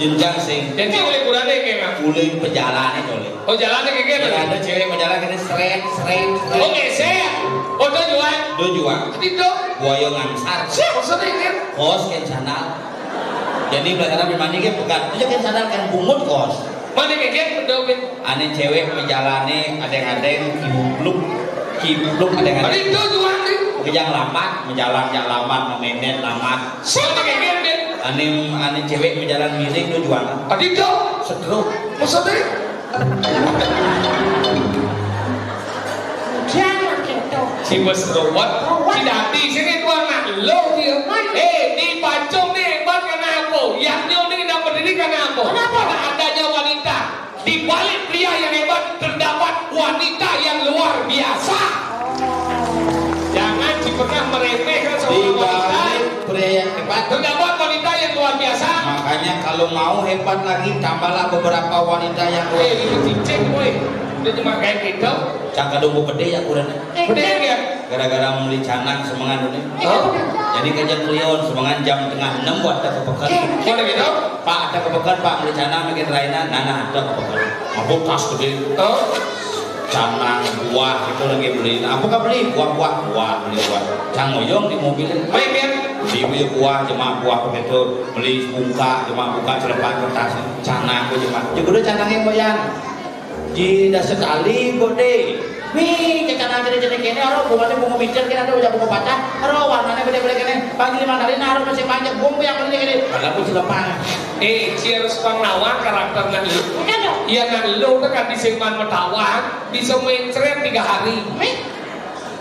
jenjang sing Jadi liburan deh kayak kuling pejalan itu le. Oh jalan deh kayak Ada cewek pejalan kene seret. Oh geser. Oh tuh jual. Do jual. Itu. Buaya ngangsar. Maksudnya kan? Kos ken sandal. Jadi belajar dimandi ke bukan. Itu ken sandal kan bungut kos. Mana kayak gitu? Ane cewek menjalani adeng-adeng kibluk adeng-adeng. Ada itu jual nih. Kejang lamat, menjalan jak lamat, memenet lamat. Mana kayak gitu? Ane cewek menjalan miring do jual. Ada itu. Setruk. Maksudnya? Jangan gitu. Si bos robot, si dati sini tuh anak lo dia. Di Pancong nih, buat kenapa? Yang nyo nih dapat pendidikan apa? Kenapa? Karena adanya wanita. Di balik pria yang hebat terdapat wanita yang luar biasa. Jangan pernah meremehkan Di seorang wanita. balik pria yang hebat. Terdapat wanita yang luar biasa. Makanya kalau mau hebat lagi tambahlah beberapa wanita yang Itu cincin, boy. Dia cuma kayak gitu. cangka dombo gede ya kurang. Bener ya? Gara-gara membeli canang semangat ini. Oh, Jadi kerja klion semangat jam tengah 6 buat ada kepekan. mana gitu? Pak ada kepekan Pak beli canang bikin rainan. Nana ada kepekan. Mabuk tas gede. Oh, Canang buah itu lagi beli. Apa kah beli? Buah beli buah. Cangoyong di mobil. baik ya. Beli buah cuma buah begitu. Beli buka cuma buka celepan kertas. Canang cuma. Juga udah canang yang goyang. Jida sekali gede. Wih, canang jadi kene orang bunga mikir kene ada udah bunga patah. Orang warnanya beda-beda kene. Pagi lima kali naruh masih banyak bunga yang beli kene. Padahal pun celepan. Si harus panglawan karakter nak lu. Bukan dong. Iya nak lu kan di Singman Metawan bisa main ceret 3 hari.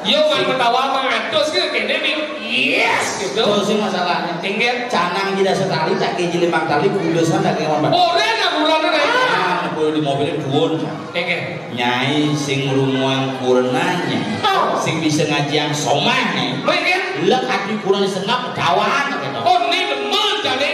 Yo man Metawan mengatus gitu kene nih. Yes gitu. Itu sih masalahnya. Tinggal Canang jida sekali tak keji 5 kali kudusan tak kewan bat. ore nak bulan nih. Boleh di mobilnya duon. Tinggal. Nyai sing rumuan kurenanya. Sing bisa ngajian somahnya. Baik ya. Lek hati kurang sengap Metawan gitu. Oh nih demen jadi.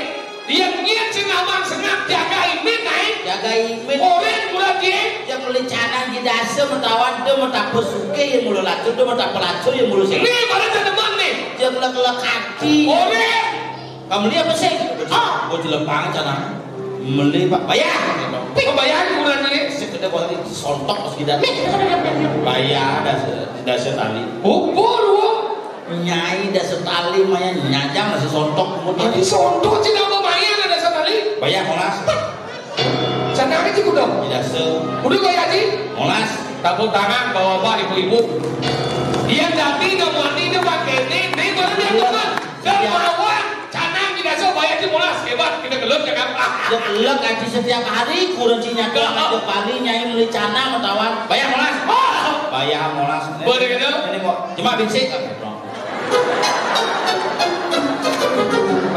Dia niat sengaman sengap jaga imin naik. Jaga imin. Ore bulan dia. Yang beli canang di dasa Metawan dia mata pesuke yang mulu lacur dia mata pelacur yang mulu sing. Nih mana demen nih. Yang lek hati. Ore. Kamu lihat apa sih? Gue jelepang canang. Meli Pak bayar. Oh bayar bulan ini. Sekedar buat sontok pas kita. Bayar dasar tali. Bubur. Nyai dasar tali maya nyajang nasi sontok kemudian Tadi sontok sih nggak bayar ada sekali. bayar molas. Canang itu udah. Tidak se Udah bayar sih. molas. Tepuk tangan bawa apa ibu-ibu. Dia dati nggak mandi dia pakai ini baru dia teman. Dermawan. Canang tidak se bayar sih molas hebat kita gelut jangan. Dia kelak gaji setiap hari kurencinya ke aja kali nyai beli canang Metawan bayar molas. Bayar molas. Boleh gitu? Ini kok cuma bensin kan.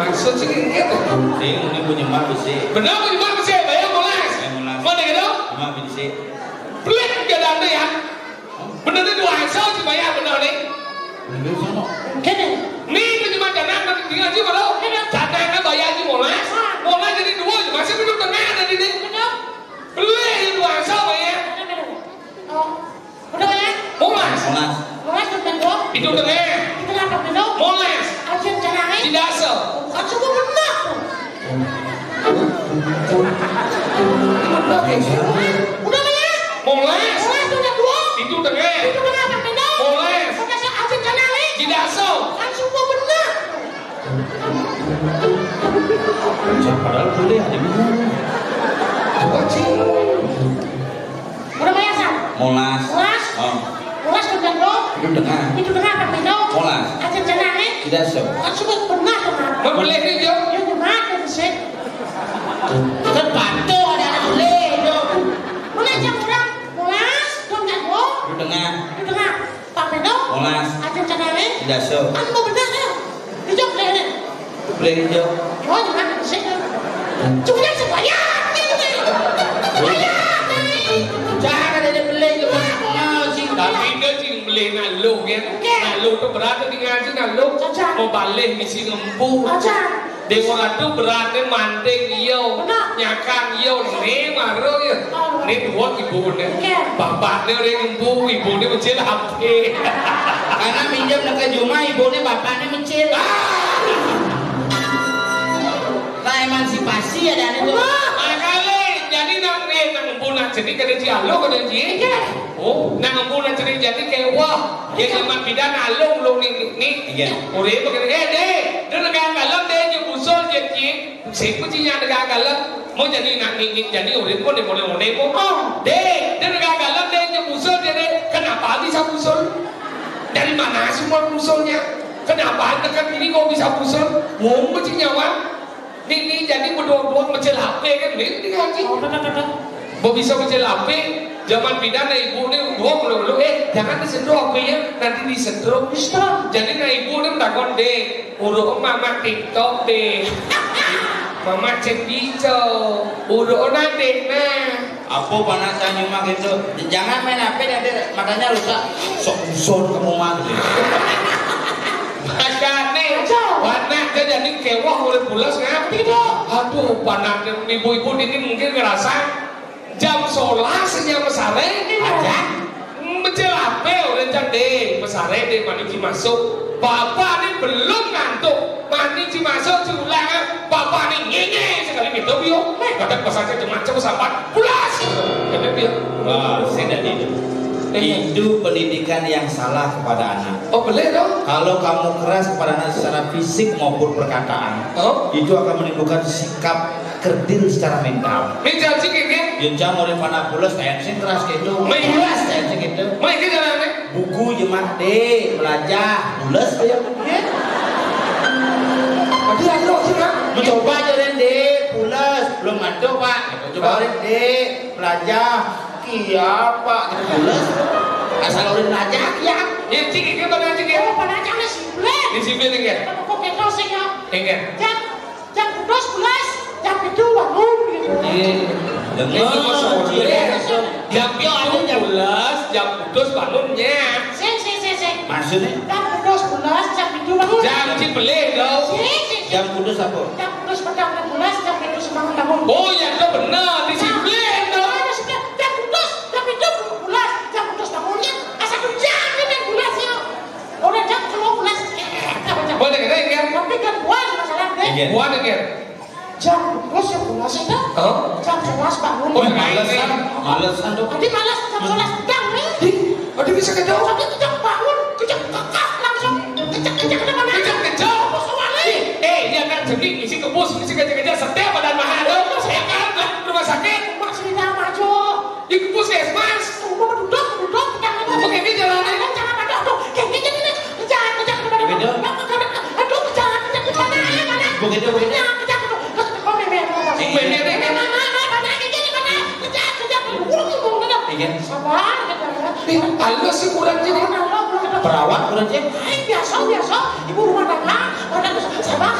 maksud sih gitu. Ini punya mak besi. Benar punya mak besi, bayar molas. Mana gitu? Mak besi. Pelit gak ada ya? Benar itu dua hasil sih bayar benar nih. Bener sama. Kene. Nih punya mak jangan tinggal aja kalau. Jangan bayar aja molas. Molas jadi dua, masih belum tengah ada di sini. Pelit itu dua hasil bayar. Udah ya? Molas. Molas benar. Itu tengah. Itu apa benar? Molas. Ajen caranya. Tidak asal. Bukan semua benar. Udah ya? Molas. Molas udah dua. Itu tengah. Itu kenapa benar? Molas. Bukan ajen caranya. Tidak asal. Kan semua benar. Padahal boleh ada bingung. Coba sih. Udah ya San? Molas. Molas. Molas benar dong. Itu tengah. Itu kenapa benar? Molas. Ajen caranya. Tidak so. Kan semua benar kenapa? Mau beli ini Jo? Ya gimana sih? Kan patuh ada anak boleh dong. Mulai jam orang. Molas. Dong kan dong. Itu tengah. Itu tengah. Pak Bedo. Molas. Ajen caranya. Tidak so. Kan mau benar ya? Itu boleh. Boleh hijau. Oh gimana sih? Cuma sebanyak. Banyak. Jangan ada beli gimana sih? Tapi dia sih beli nalu ya. Nalu tu berada di ngaji nalu. Mau balik misi ngempu. Aja. Dewa tu berada manting iyo, nyakang iyo, ni maru ya. Ni dua ibu ni. Bapak ni orang ngempu, ibu ni mencil HP. Karena minjam dekat Juma, ibunya bapaknya mencil. Nah emansipasi ada itu. Makanya jadi nak ngempu nak jadi kada dialog kada ji. Oh, nak ngempu nak jadi kayak wah, dia zaman bidan alung long ni. Ore pakai deh. Dia nak kalam deh je usul je ji. Siapa ji yang nak kalam? Mau jadi nak ni jadi ore pun dia boleh pun. Deh, dia nak kalam deh je usul je deh. Kenapa bisa usul? Dari mana semua usulnya? Kenapa tekan ini kau bisa usul? Mau macam nyawa? Ini jadi berdua-dua macam HP kan? Ini ngaji. Mau bisa macam HP? Zaman bidan ibu ni dua mulu jangan disentuh HP ya, nanti disentuh. Jadi ibu ni mendakon deh, urut mama TikTok deh, mama cek hijau, urut nanti nah. Apa panasan nyuma gitu? Jangan main HP nanti makanya rusak. Sok usul kamu mah. Makanya warna dia jadi kewah oleh pulas ngapi dong. Aduh panas ibu-ibu ini mungkin ngerasa jam 11 jam mesare aja mencelape oleh jande mesare deh mandi masuk. Bapak ini belum ngantuk mandi masuk culang. Bapak ini ngenge sekali gitu bio. Kadang pesaknya macam sampai pulas. Kata bio. Wah, saya tadi itu pendidikan yang salah kepada anak. Oh boleh dong. Kalau kamu keras kepada anak secara fisik maupun perkataan, itu akan menimbulkan sikap kerdil secara mental. Mental sih kayaknya. Yang mau mana pulas kayak sih keras gitu. Pulas kayak gitu. Mereka jalannya. Buku jemaat deh belajar pulas kayak begini. Tadi ada sih kan? Mencoba jalan deh pulas belum ada pak. Coba deh belajar. Iya pak, pulas. Asal udah belajar ya. Ya cik mana cik ya? Oh pada jangan sibuk. Disiplin enggak? Kok kita sih ya? Enggak. Jam 12 jam itu bangun gitu. Jam 12 jam putus bangunnya. Maksudnya? Jam 12 jam itu bangun. Jam cipeleh dong. Jam putus apa? Jam putus petang 12 jam itu bangun. Oh ya itu benar disiplin dong. Jam putus jam itu 12 jam putus bangunnya. Asal jam ini 12 ya. Udah jam 12. Boleh enggak? Tapi kan buat masalah deh. Buat enggak? Jam 12 jam 12 itu. Jam 11 bangun. Oh malesan. Malesan tuh. Nanti malas jam 12 petang nih. Oh dia bisa kejauh. Tapi kejang bangun, kejang kakak langsung kejang ke mana? Kejang kejauh. Dia kan jadi isi kebus, isi kejar-kejar setiap badan mahal dong. Saya kan rumah sakit. Maksudnya maju. Di kebus mas. Mau duduk, Begini jalannya. Jangan pada tuh, kayak gini nih. Kejang ke mana? Aduh, kejang ke mana? Begitu. Kejang tuh. Kok memang. Sabar, Halo sih kurang jadi. Perawat kurang sih. Biasa. Ibu rumah tangga. Sabar.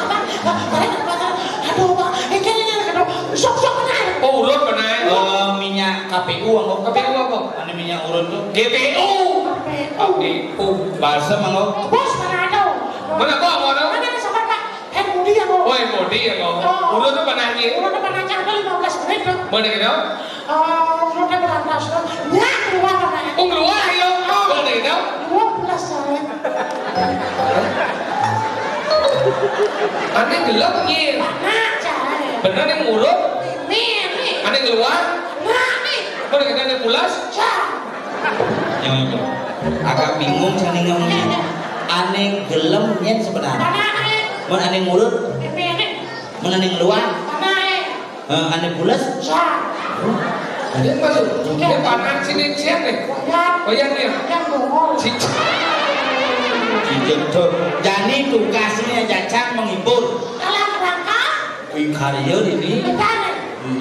anggo. KPU apa? Ane minyak urut tuh. GPU. KPU. Bahasa manggo. Bos mana ada? Mana kok mana? Mana ada sabar Pak? Mudi ya kok. Oh, Mudi ya kok. Urut tuh mana aja? Urut depan aja ada 15 menit tuh. Mana gitu? Urut depan aja. Ya keluar mana? Keluar ya. Mana gitu? 12 saya. Aneh gelap nih. Nah, caranya. Bener yang urut? Nih. Aneh keluar? Nah, nih. Mana kita aneh pulas? Yang itu. Agak bingung cari ngomongnya. Aneh gelem nyen sebenarnya. Mun aneh ngurut? Mun aneh ngeluar? Aneh pulas? Dia masuk. Dia panas sini siapa nih? Koyan nih. Gitu. Jadi tugasnya Jacang menghibur. Dalam rangka? Wih karya ini.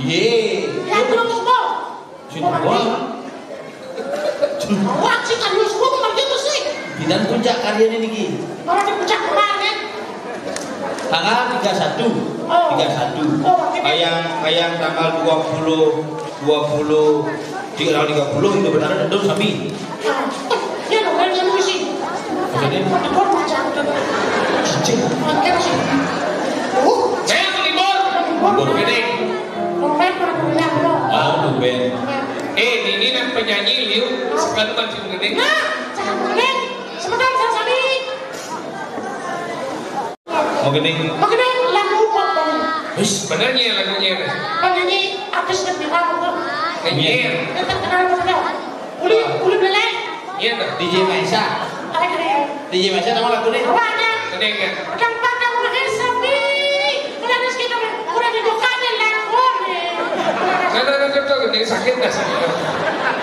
Iya. Yang belum semua. Cuma. Wah, sih kan semua bukan gitu sih. Dan puncak karya ini Ki. Orang di puncak kemarin. Tanggal 31. 31. Kayak tanggal 20 tanggal 30 itu benar itu sami. Ya lo kan yang musik. Jadi protokol macam itu. Cicing. Oke sih. Saya melibur. Libur gede. Dompet mana lo? Oh, dompet. Ini kan penyanyi liu sekali masih gede. Nah, jangan boleh. Sebentar saya sami. Mau gini. Makanya lagu apa? Wis, Benernya lagunya. Penyanyi artis lebih lama. Nyer. Yang terkenal betul. Uli belai. Iya dah. DJ Maisa. Ada keren. DJ Maisa nama lagu ini. Awalnya. Gede kan? Kan pada mulai sapi. Udah ada sekitar. Udah dibukain lagu nih. Nah, gede sakit dah sih.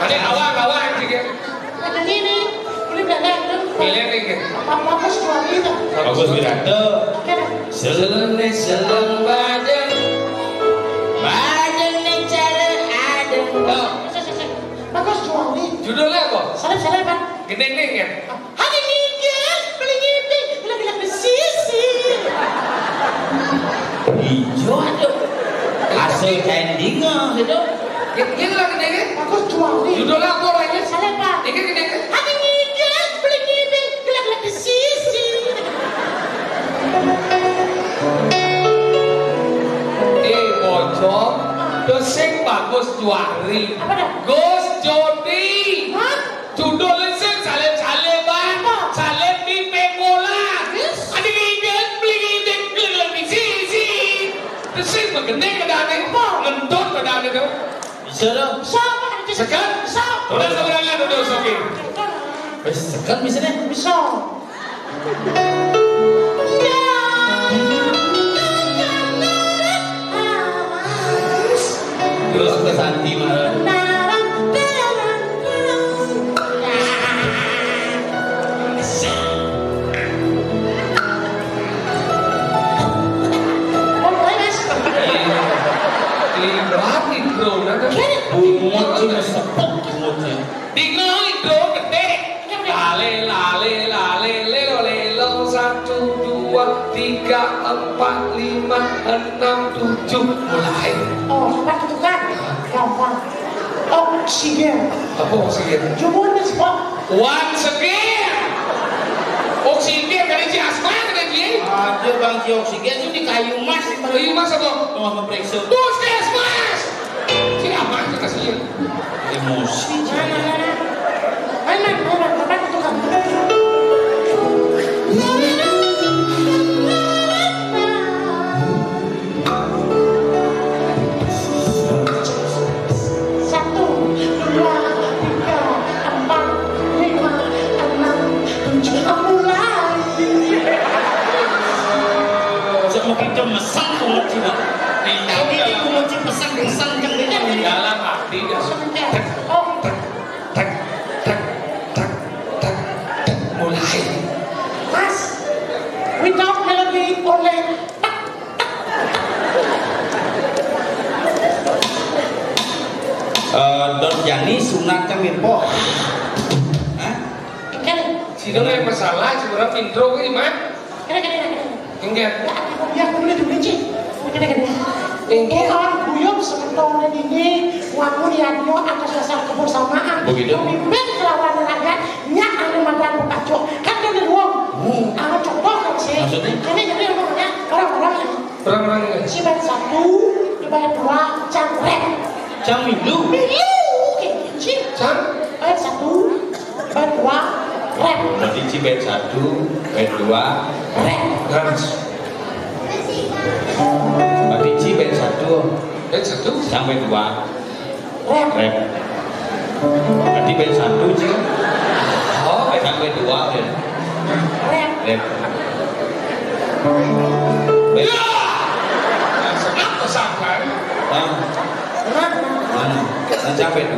Ada awal juga. Penyanyi ini. Uli belai. Pilih nih kan. Bagus jual itu. Bagus Wiranto. Selene seleng badan. Badan cara ada. Bagus jual ini. Judulnya apa? Salam Pak. Gede nih kan? Hari ini guys, beli ngipin, bilang bersisi. Hijau aduh. Asal kendingan itu. Ini lah gede kan? Bagus jual ini. Judulnya apa orangnya? Salam Pak. Ini gede kan? Hari ini guys, beli ngipin, bilang bersisi. Bocor. Doseng bagus juari. Apa dah? Gus Jody. Hah? Judulnya sih salem-saleman. Salem di Pemola. Ada ingin beli lebih sisi. Doseng mengenai keadaan itu. Ngendot keadaan itu. Bisa dong. Siapa? Sekan? Udah sebenarnya duduk soki. Wis sekan bisa deh. Bisa. Terus ke Santi malah. Berarti bro, nanti Bungut cuma sepuk bungutnya. Tinggal itu gede. Lale lelo 1 2 3 4 5 6 7 mulai. Oh, cepat itu kan. Gampang. Oksigen. Apa oksigen? Jumurnya sebab. Once again. Oksigen dari si asma kan dia? Ada bangki oksigen itu di kayu mas. Kayu mas apa? Rumah pemeriksa. Puskes mas. Si aman kita kasih. Emosi. Mana, cepat itu kan. Kita mesang kunci nak. Tapi aku kunci pesang kan ini. Dalam hati dah. Tak mulai. Mas, without melody only. Don Yani sunat Mirpo. Hah? Si dong yang masalah, si orang intro ke mana? Enggak. Ya, aku boleh dulu cik. Enggak. Orang kuyuk sementara ini waktu radio atas dasar kebersamaan pemimpin kelawan rakyat nyak anu mandan pekaco kan dari uang anu contoh kan sih ini jadi ngomongnya orang-orang si bayar 1 dibayar 2 jam milu sih bayar 1 bayar 2 rem berarti si bayar 1 bayar 2 rem berarti si bayar 1 sampai 2 rem berarti bayar 1 sih sampai 2 rem ya senang kesangkan sampai 2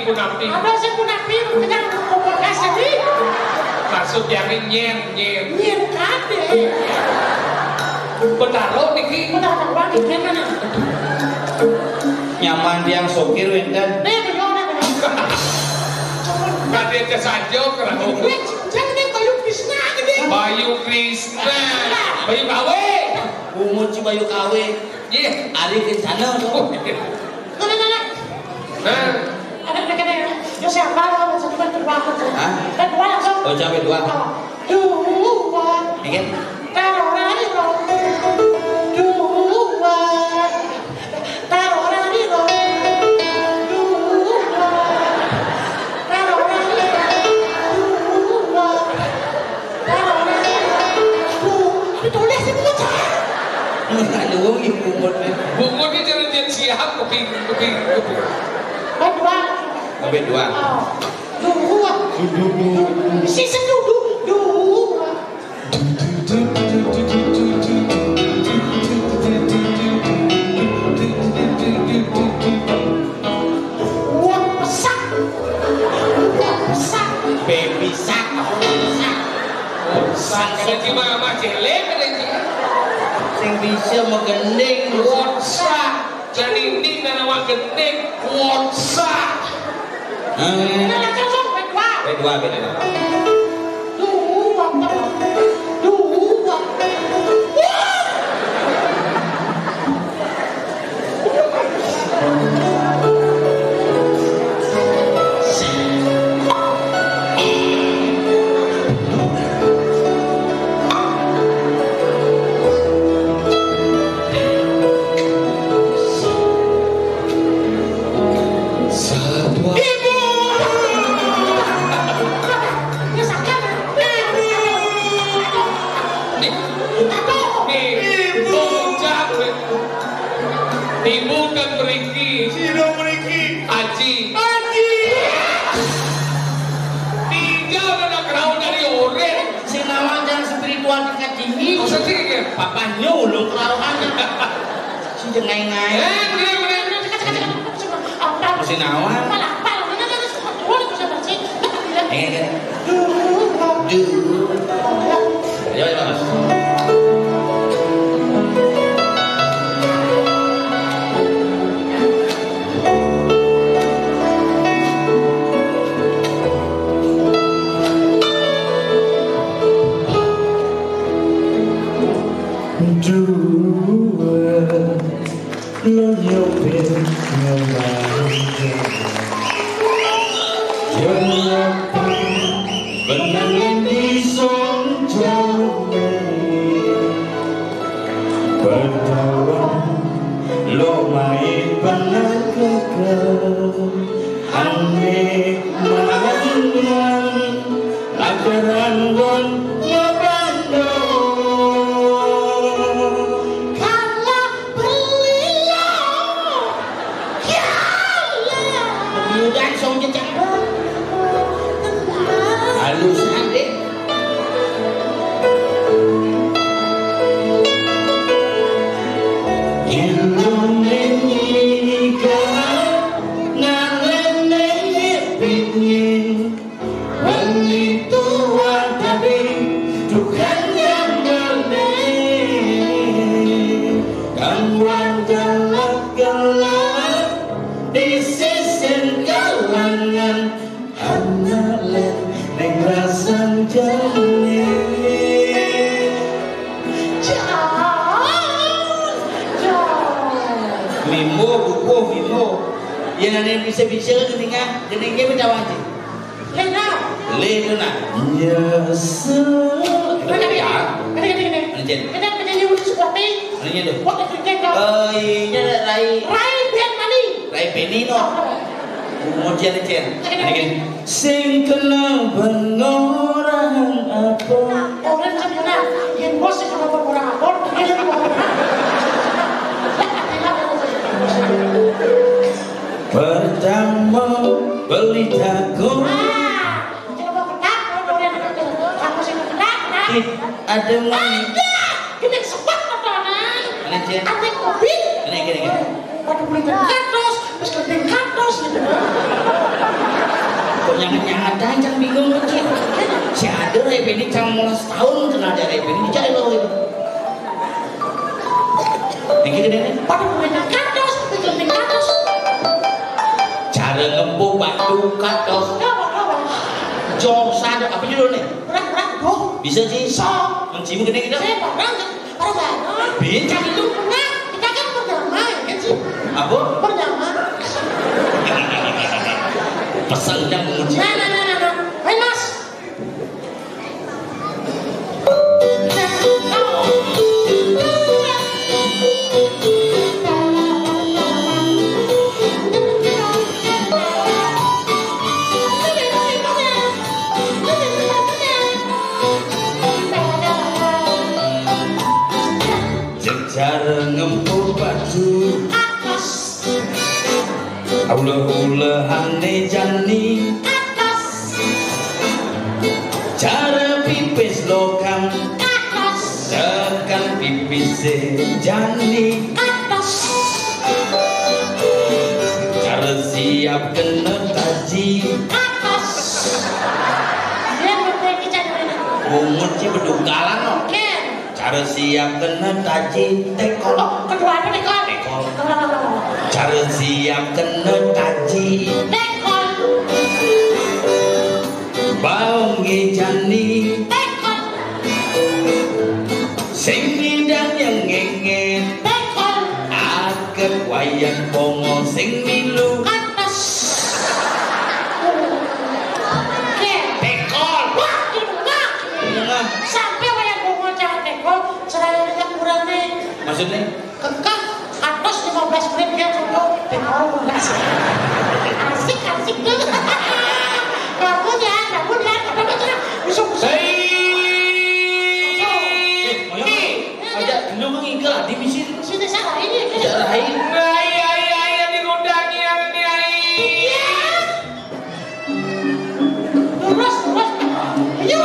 punapti. Ada sih punapti, kita ngomong kasih nih. Maksud yang nyer. Nyer kade. Betaro niki. Betaro bang, nyer mana? Nyaman tiang sokir wenten. Nih bagaimana? Kade kesanjo kerana. Jangan nih Bayu Krishna gini. Bayu Krishna. Bayu Kawe. Umur si Bayu Kawe. Iya. Ari kencana. Nah. Ada yo siapa lo satu bantu banget. Hah? Dua langsung. Oh sampai 2. Dua. Dikit. Taruh ditulis itu bocah. Ada wong ibu Bungut ni jangan siap kuping. Berdua. Sampai 2. Dua. Season dua. Uang pesak. Baby sak. Kada di mama jelek kada di. Sing bisa megending WhatsApp. Jadi ini dan awak gending WhatsApp. Berdua. Ibu dan beriki. Sino beriki? Aji. Tinggal dan kerau dari orang. Sinawan yang spiritual tingkat tinggi. Masa tinggi? Papa nyulung kelawangan. Si jengai-ngai. Sinawan. Ayo mas. Kalau beliau Bisa-bisa geningnya minta wajib. Lena. Lena. Ya sel. Rai Penino. Kemudian sing kenal orang apa? Orang sebenarnya yang bos kenal orang apa? Pertama beli jagung. Ada mami. Kita sempat apa Ada kopi. Gini. Waduh beli kantos, terus beli kantos gitu. Kok nyangat aja bingung kecil. Si ada Rep ini cang mulai setahun kenal ada Rep ini cari lo itu. Gini. Waduh beli kantos, terus beli kantos. Cara ngempuk batu katos. Jok sadar apa judulnya? Berat doh. Bisa sih. Sok. Mencium gede gitu. Saya parah. Bincang itu. Nah, kita kan berdamai kan sih. Apa? Berdamai. Pesan yang menguji. Nah. Hai Mas. Cara ngempuk baju Atas. Ule-ulehane jani Atas. Cara pipis lokam Atas. tekan pipis jani Atas. Cara siap kena taji Atas. Dia berpergi cari. Menguji bedukalan no. Cara siap kena taji tekol. Kedua apa tekol? Tekol. Cara siap kena taji Tekol. Bau ngejani Tekol. Sing nindang yang ngengen Tekol. Agak wayang bongo sing milu Atas. tekol. Wah, enggak. Sampai wayang bongo jangan tekol, seraya kurang nih. Maksudnya? Kekang atas 15 menit dia contoh tekol 15. Asik tuh. Kamu ya, apa macam busuk-busuk. Ajak dulu mengikat di mesin. Sini salah ini. Ajak rahim. Ayah digundangi yang ini ayah. Lurus. Ayo.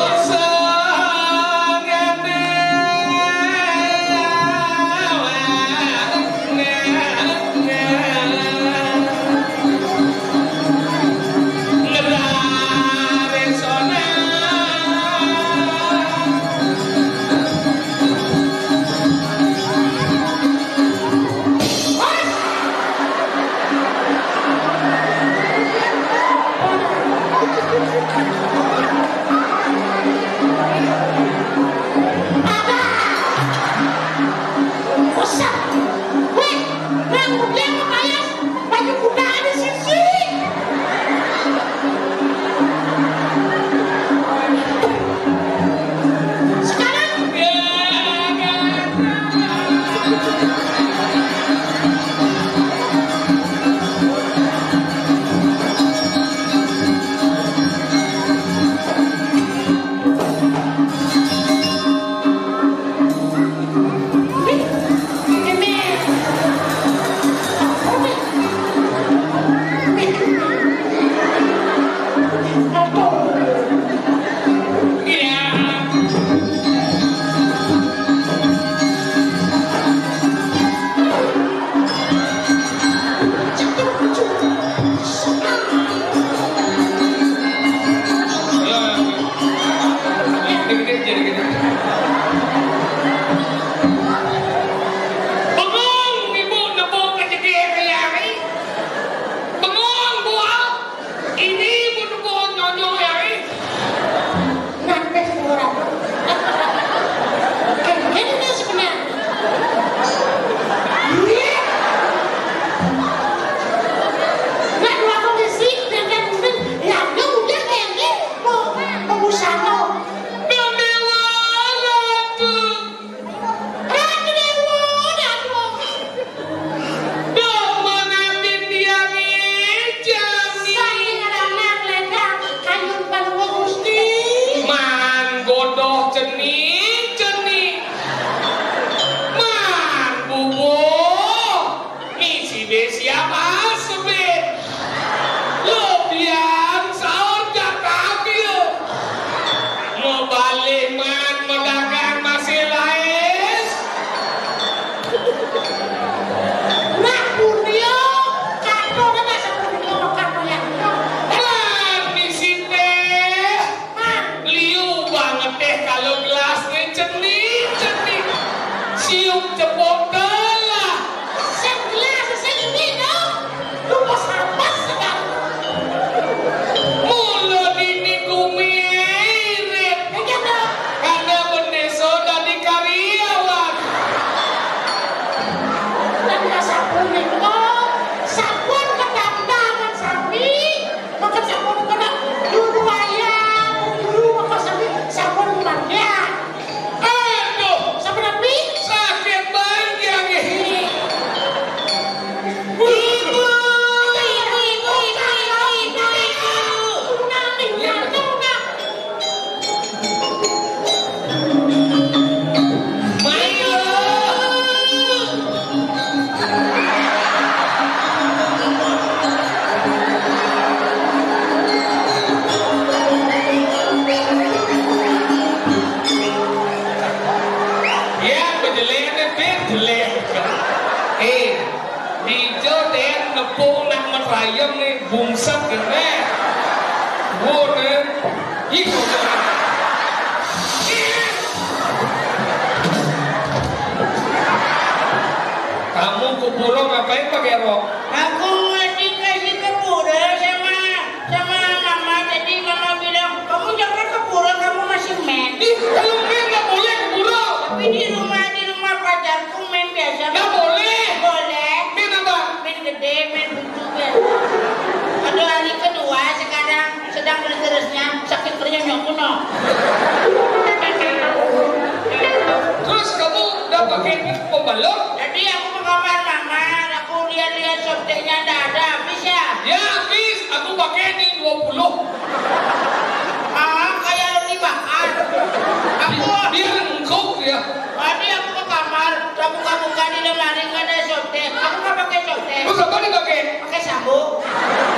sabun kedamdangan sapi, makan sabun kedam, dulu ayam, dulu makan sapi, sabun keluarga. Aduh, Sabun api? sakit banyak ini. Ayam nih bungsat gede, gue ikut kamu ke pulau ngapain pakai rok? Aku ngasih ke pura sama mama. Jadi mama bilang kamu jangan ke pura, kamu masih main. Ih, kalau main nggak boleh ke pulau. Tapi di rumah pacarku main biasa. Nggak boleh. Boleh. Main apa? Main gede, main bentuk biasa. Ada hari kedua sekarang sedang terus-terusnya sakit perutnya nyokuno. Terus kamu udah pakai pembalok? Jadi aku ke kamar mama, aku lihat-lihat softteknya ada habis ya. Ya habis, aku pakai nih 20. Mama kayak lebih bakar. Aku Biar engkau ya. tadi aku ke kamar, aku buka-buka di lemari nggak ada softtek. Aku nggak pakai softtek, Terus apa dipakai? pakai sabuk.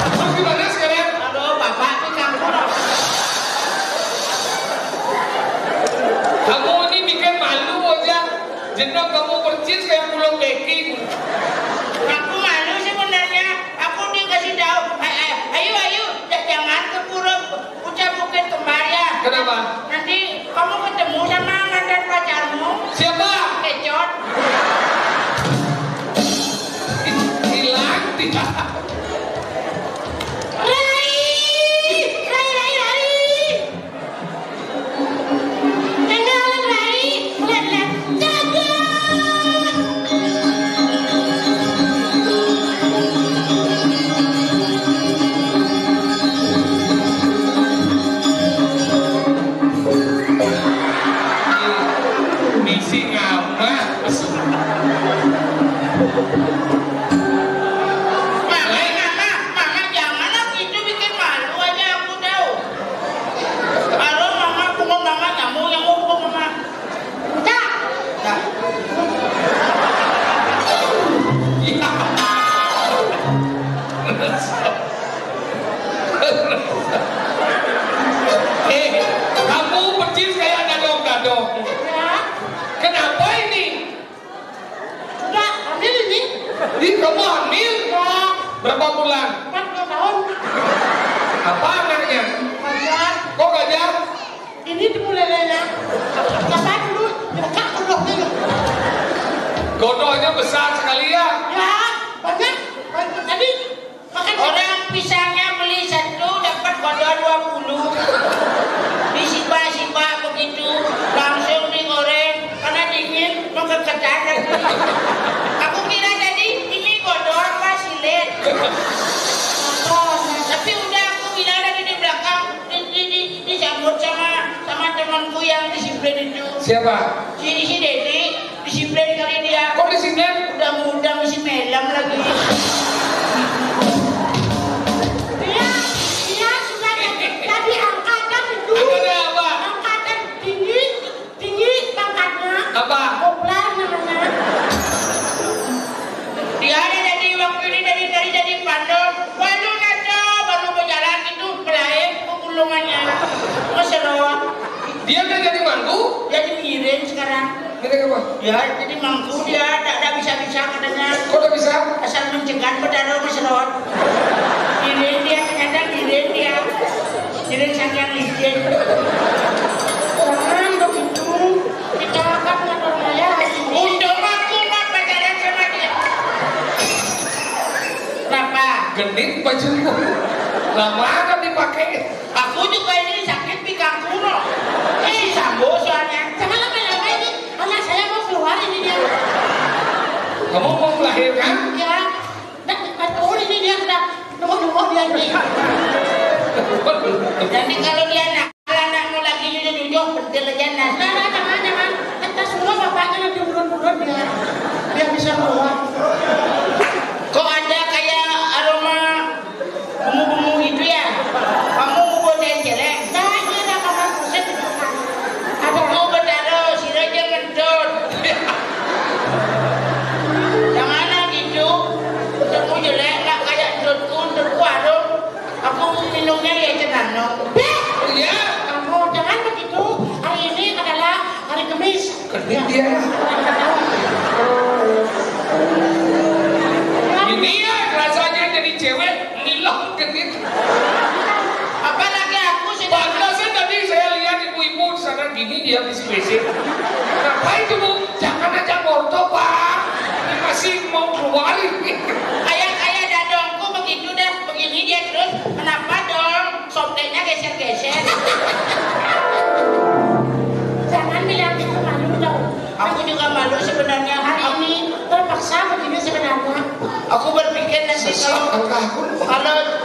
Terus gimana sekarang? Aduh, bapak pikangku. Kamu ini bikin malu aja. Jenap kamu percis kayak pulau baking. Aku malu sebenarnya. Aku dikasih tahu, ayo, jangan ke pura Puncak Bukit Kembar ya. Kenapa? Nanti kamu ketemu sama mantan pacarmu. Siapa? Kecot. Hilang tidak. Misi ngapa? Mama janganlah gitu bikin malu aja aku tahu. Kalau mama pukul mama, kamu yang mau pukul mama. Enggak. Kamu percis kayak gadong-gadong. Ya, Kenapa ini? sudah ambil ini. Ih, kamu hamil? Ya, Berapa bulan? 4 tahun. Apa anaknya? Wajar. Kok gajah? Ini dimulainya. Siapa dulu? Dekat dulu dulu. Godongnya besar sekali ya. Ya, banyak. Tadi makan Orang pisangnya beli 1 dapat kodok 20. Disipa-sipa begitu, langsung digoreng karena dingin mau keketan lagi. Aku kira tadi ini kodok apa silet. Tapi udah aku bilang tadi di belakang disambut sama temanku yang disiplin itu. Siapa? Si Dedi disiplin kali dia. Kok di sini? Udah muda masih melam lagi. Dia sudah tadi angkatan itu. Angkatan apa? Angkatan tinggi pangkatnya. Apa? Koplar namanya. Dia ada jadi waktu ini dari jadi pandol. Baru ngaco, baru berjalan itu melayu pegulungannya. Maserot. Dia udah jadi mangku? Jadi miring sekarang. Ini apa? Ya, jadi mangku dia tidak bisa katanya. Kok udah bisa? Asal mencegat berdarah maserot. Miring dia, ternyata miring dia. Miring saking licin. Jangan begitu. Kita akan ngatur saya. Untung aku nggak pacaran sama dia. Kenapa? Genit bajuku. Lama kan dipakai. Aku juga ini sakit pikangku no. Ini sambo soalnya. Jangan lama-lama ini. Anak saya mau keluar ini dia. Kamu mau melahirkan? Ya, dia ini. Nanti kalau dia anakmu lagi jujur pentil aja nas. Jangan. Kita semua bapaknya nanti urun-urun biar bisa keluar. Kok ada kayak aroma bumbu-bumbu gitu ya? Kamu mau jelek? Nah, ini ada kamar kuset. Ada Mau bertaruh sirah aja ngedot. Jangan gitu. Kamu jelek lah kayak dotku warung. Aku minumnya ya cenano. Iya. kamu jangan begitu. Hari ini adalah hari Kamis. Kedip dia. Ini ya rasanya jadi cewek ngilang kedip. Apalagi aku sedang Pantasnya tadi saya lihat ibu-ibu sana gini dia bisik-bisik. Ngapain itu Bu? Jangan aja ngorto Pak. Ini masih mau keluar ini. kayak dadongku begitu dah begini dia terus. Kenapa dong? Soplennya geser-geser. Jangan bilang itu malu dong. Aku juga malu sebenarnya. Hari ini terpaksa begini sebenarnya. Aku berpikir nanti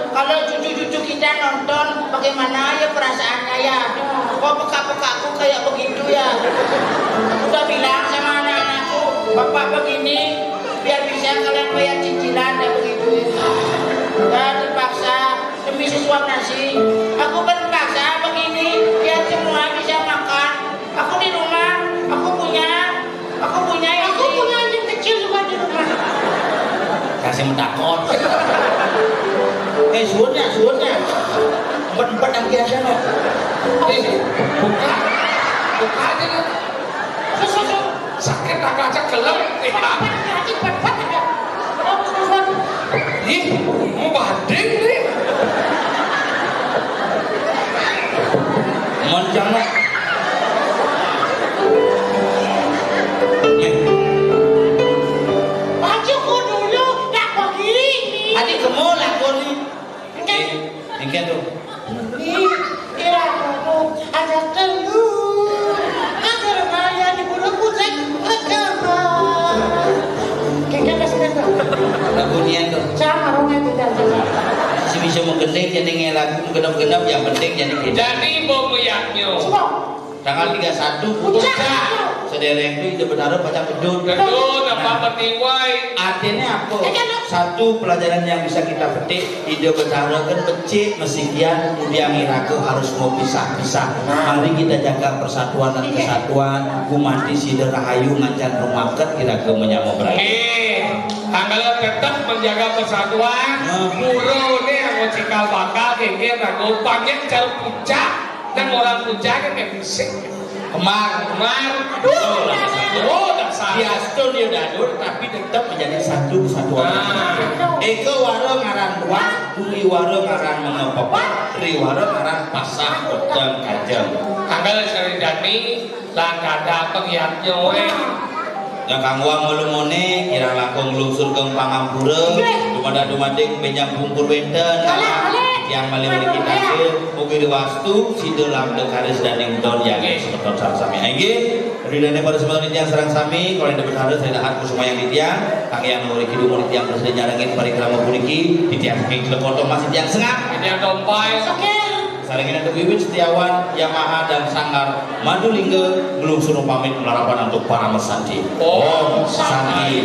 kalau cucu-cucu kita nonton bagaimana ya perasaannya ya. Kok peka-peka aku kayak begitu ya. Udah bilang sama anak-anakku, bapak begini biar bisa kalian bayar cicilan dan begitu. Dan terpaksa demi sesuap nasi. Aku terpaksa begini biar semua bisa makan. Aku di rumah, aku punya anjing kecil juga di rumah. Kasih mentakon. Suurnya. Empat yang biasa no. Buka aja lah. Sakit tak aja gelap. Ih, mau banding nih. Mencana. Bajuku dulu tak begini. adik kamu lakon nih. Ini tuh. Kira kamu ada telur, ada raya di bulu kucing, agama. Kayaknya sebentar. Lagunya tuh. Sama orangnya tidak jelas. Si bisa menggendeng jadi ngelaku genap-genap yang penting jadi kita. Jadi mau meyaknya. Semua. Tanggal 31 Puncak. sedereng itu udah berharap baca pedut. Kedua dapat petiwai. Artinya apa? Satu pelajaran yang bisa kita petik ide berharap kan becik mesikian dia ngiraku harus mau pisah-pisah. Mari kita jaga persatuan dan kesatuan. Gumati sider rahayu ngancan rumaket kira-kira menyamuk Oke, tanggal tetap menjaga persatuan. Buru nih yang mau cikal bakal kengke ragu panggil jauh puncak dan orang puncak kan kayak bisik. Kemar, Oh, dasar. Diastun dia dadur tapi tetap menjadi satu kesatuan. Eko waro ngaran dua, Dwi waro ngaran mengepop, Tri waro ngaran pasah pedang kajang. Tanggal Seridani langkada pengiatnya Yang kangwang melumone kira langkung lungsur ke Pangampura, dumada-dumading benyang bungkur wenten. Yang meliwali kita ke mungkin wastu si dalam dekaris dan yang don yang sebetul sami aja ridane pada sebenarnya yang serang sami kalau yang dapat harus saya dapat semua yang ditiang kang yang nuri kidu murid yang presiden nyarangin parikrama puniki ditiang ke foto masih yang sengak ini yang dompai saringin ada Wiwit Setiawan Yamaha dan Sanggar Madulingga belum suruh pamit melarapan untuk para mesanti. Santi.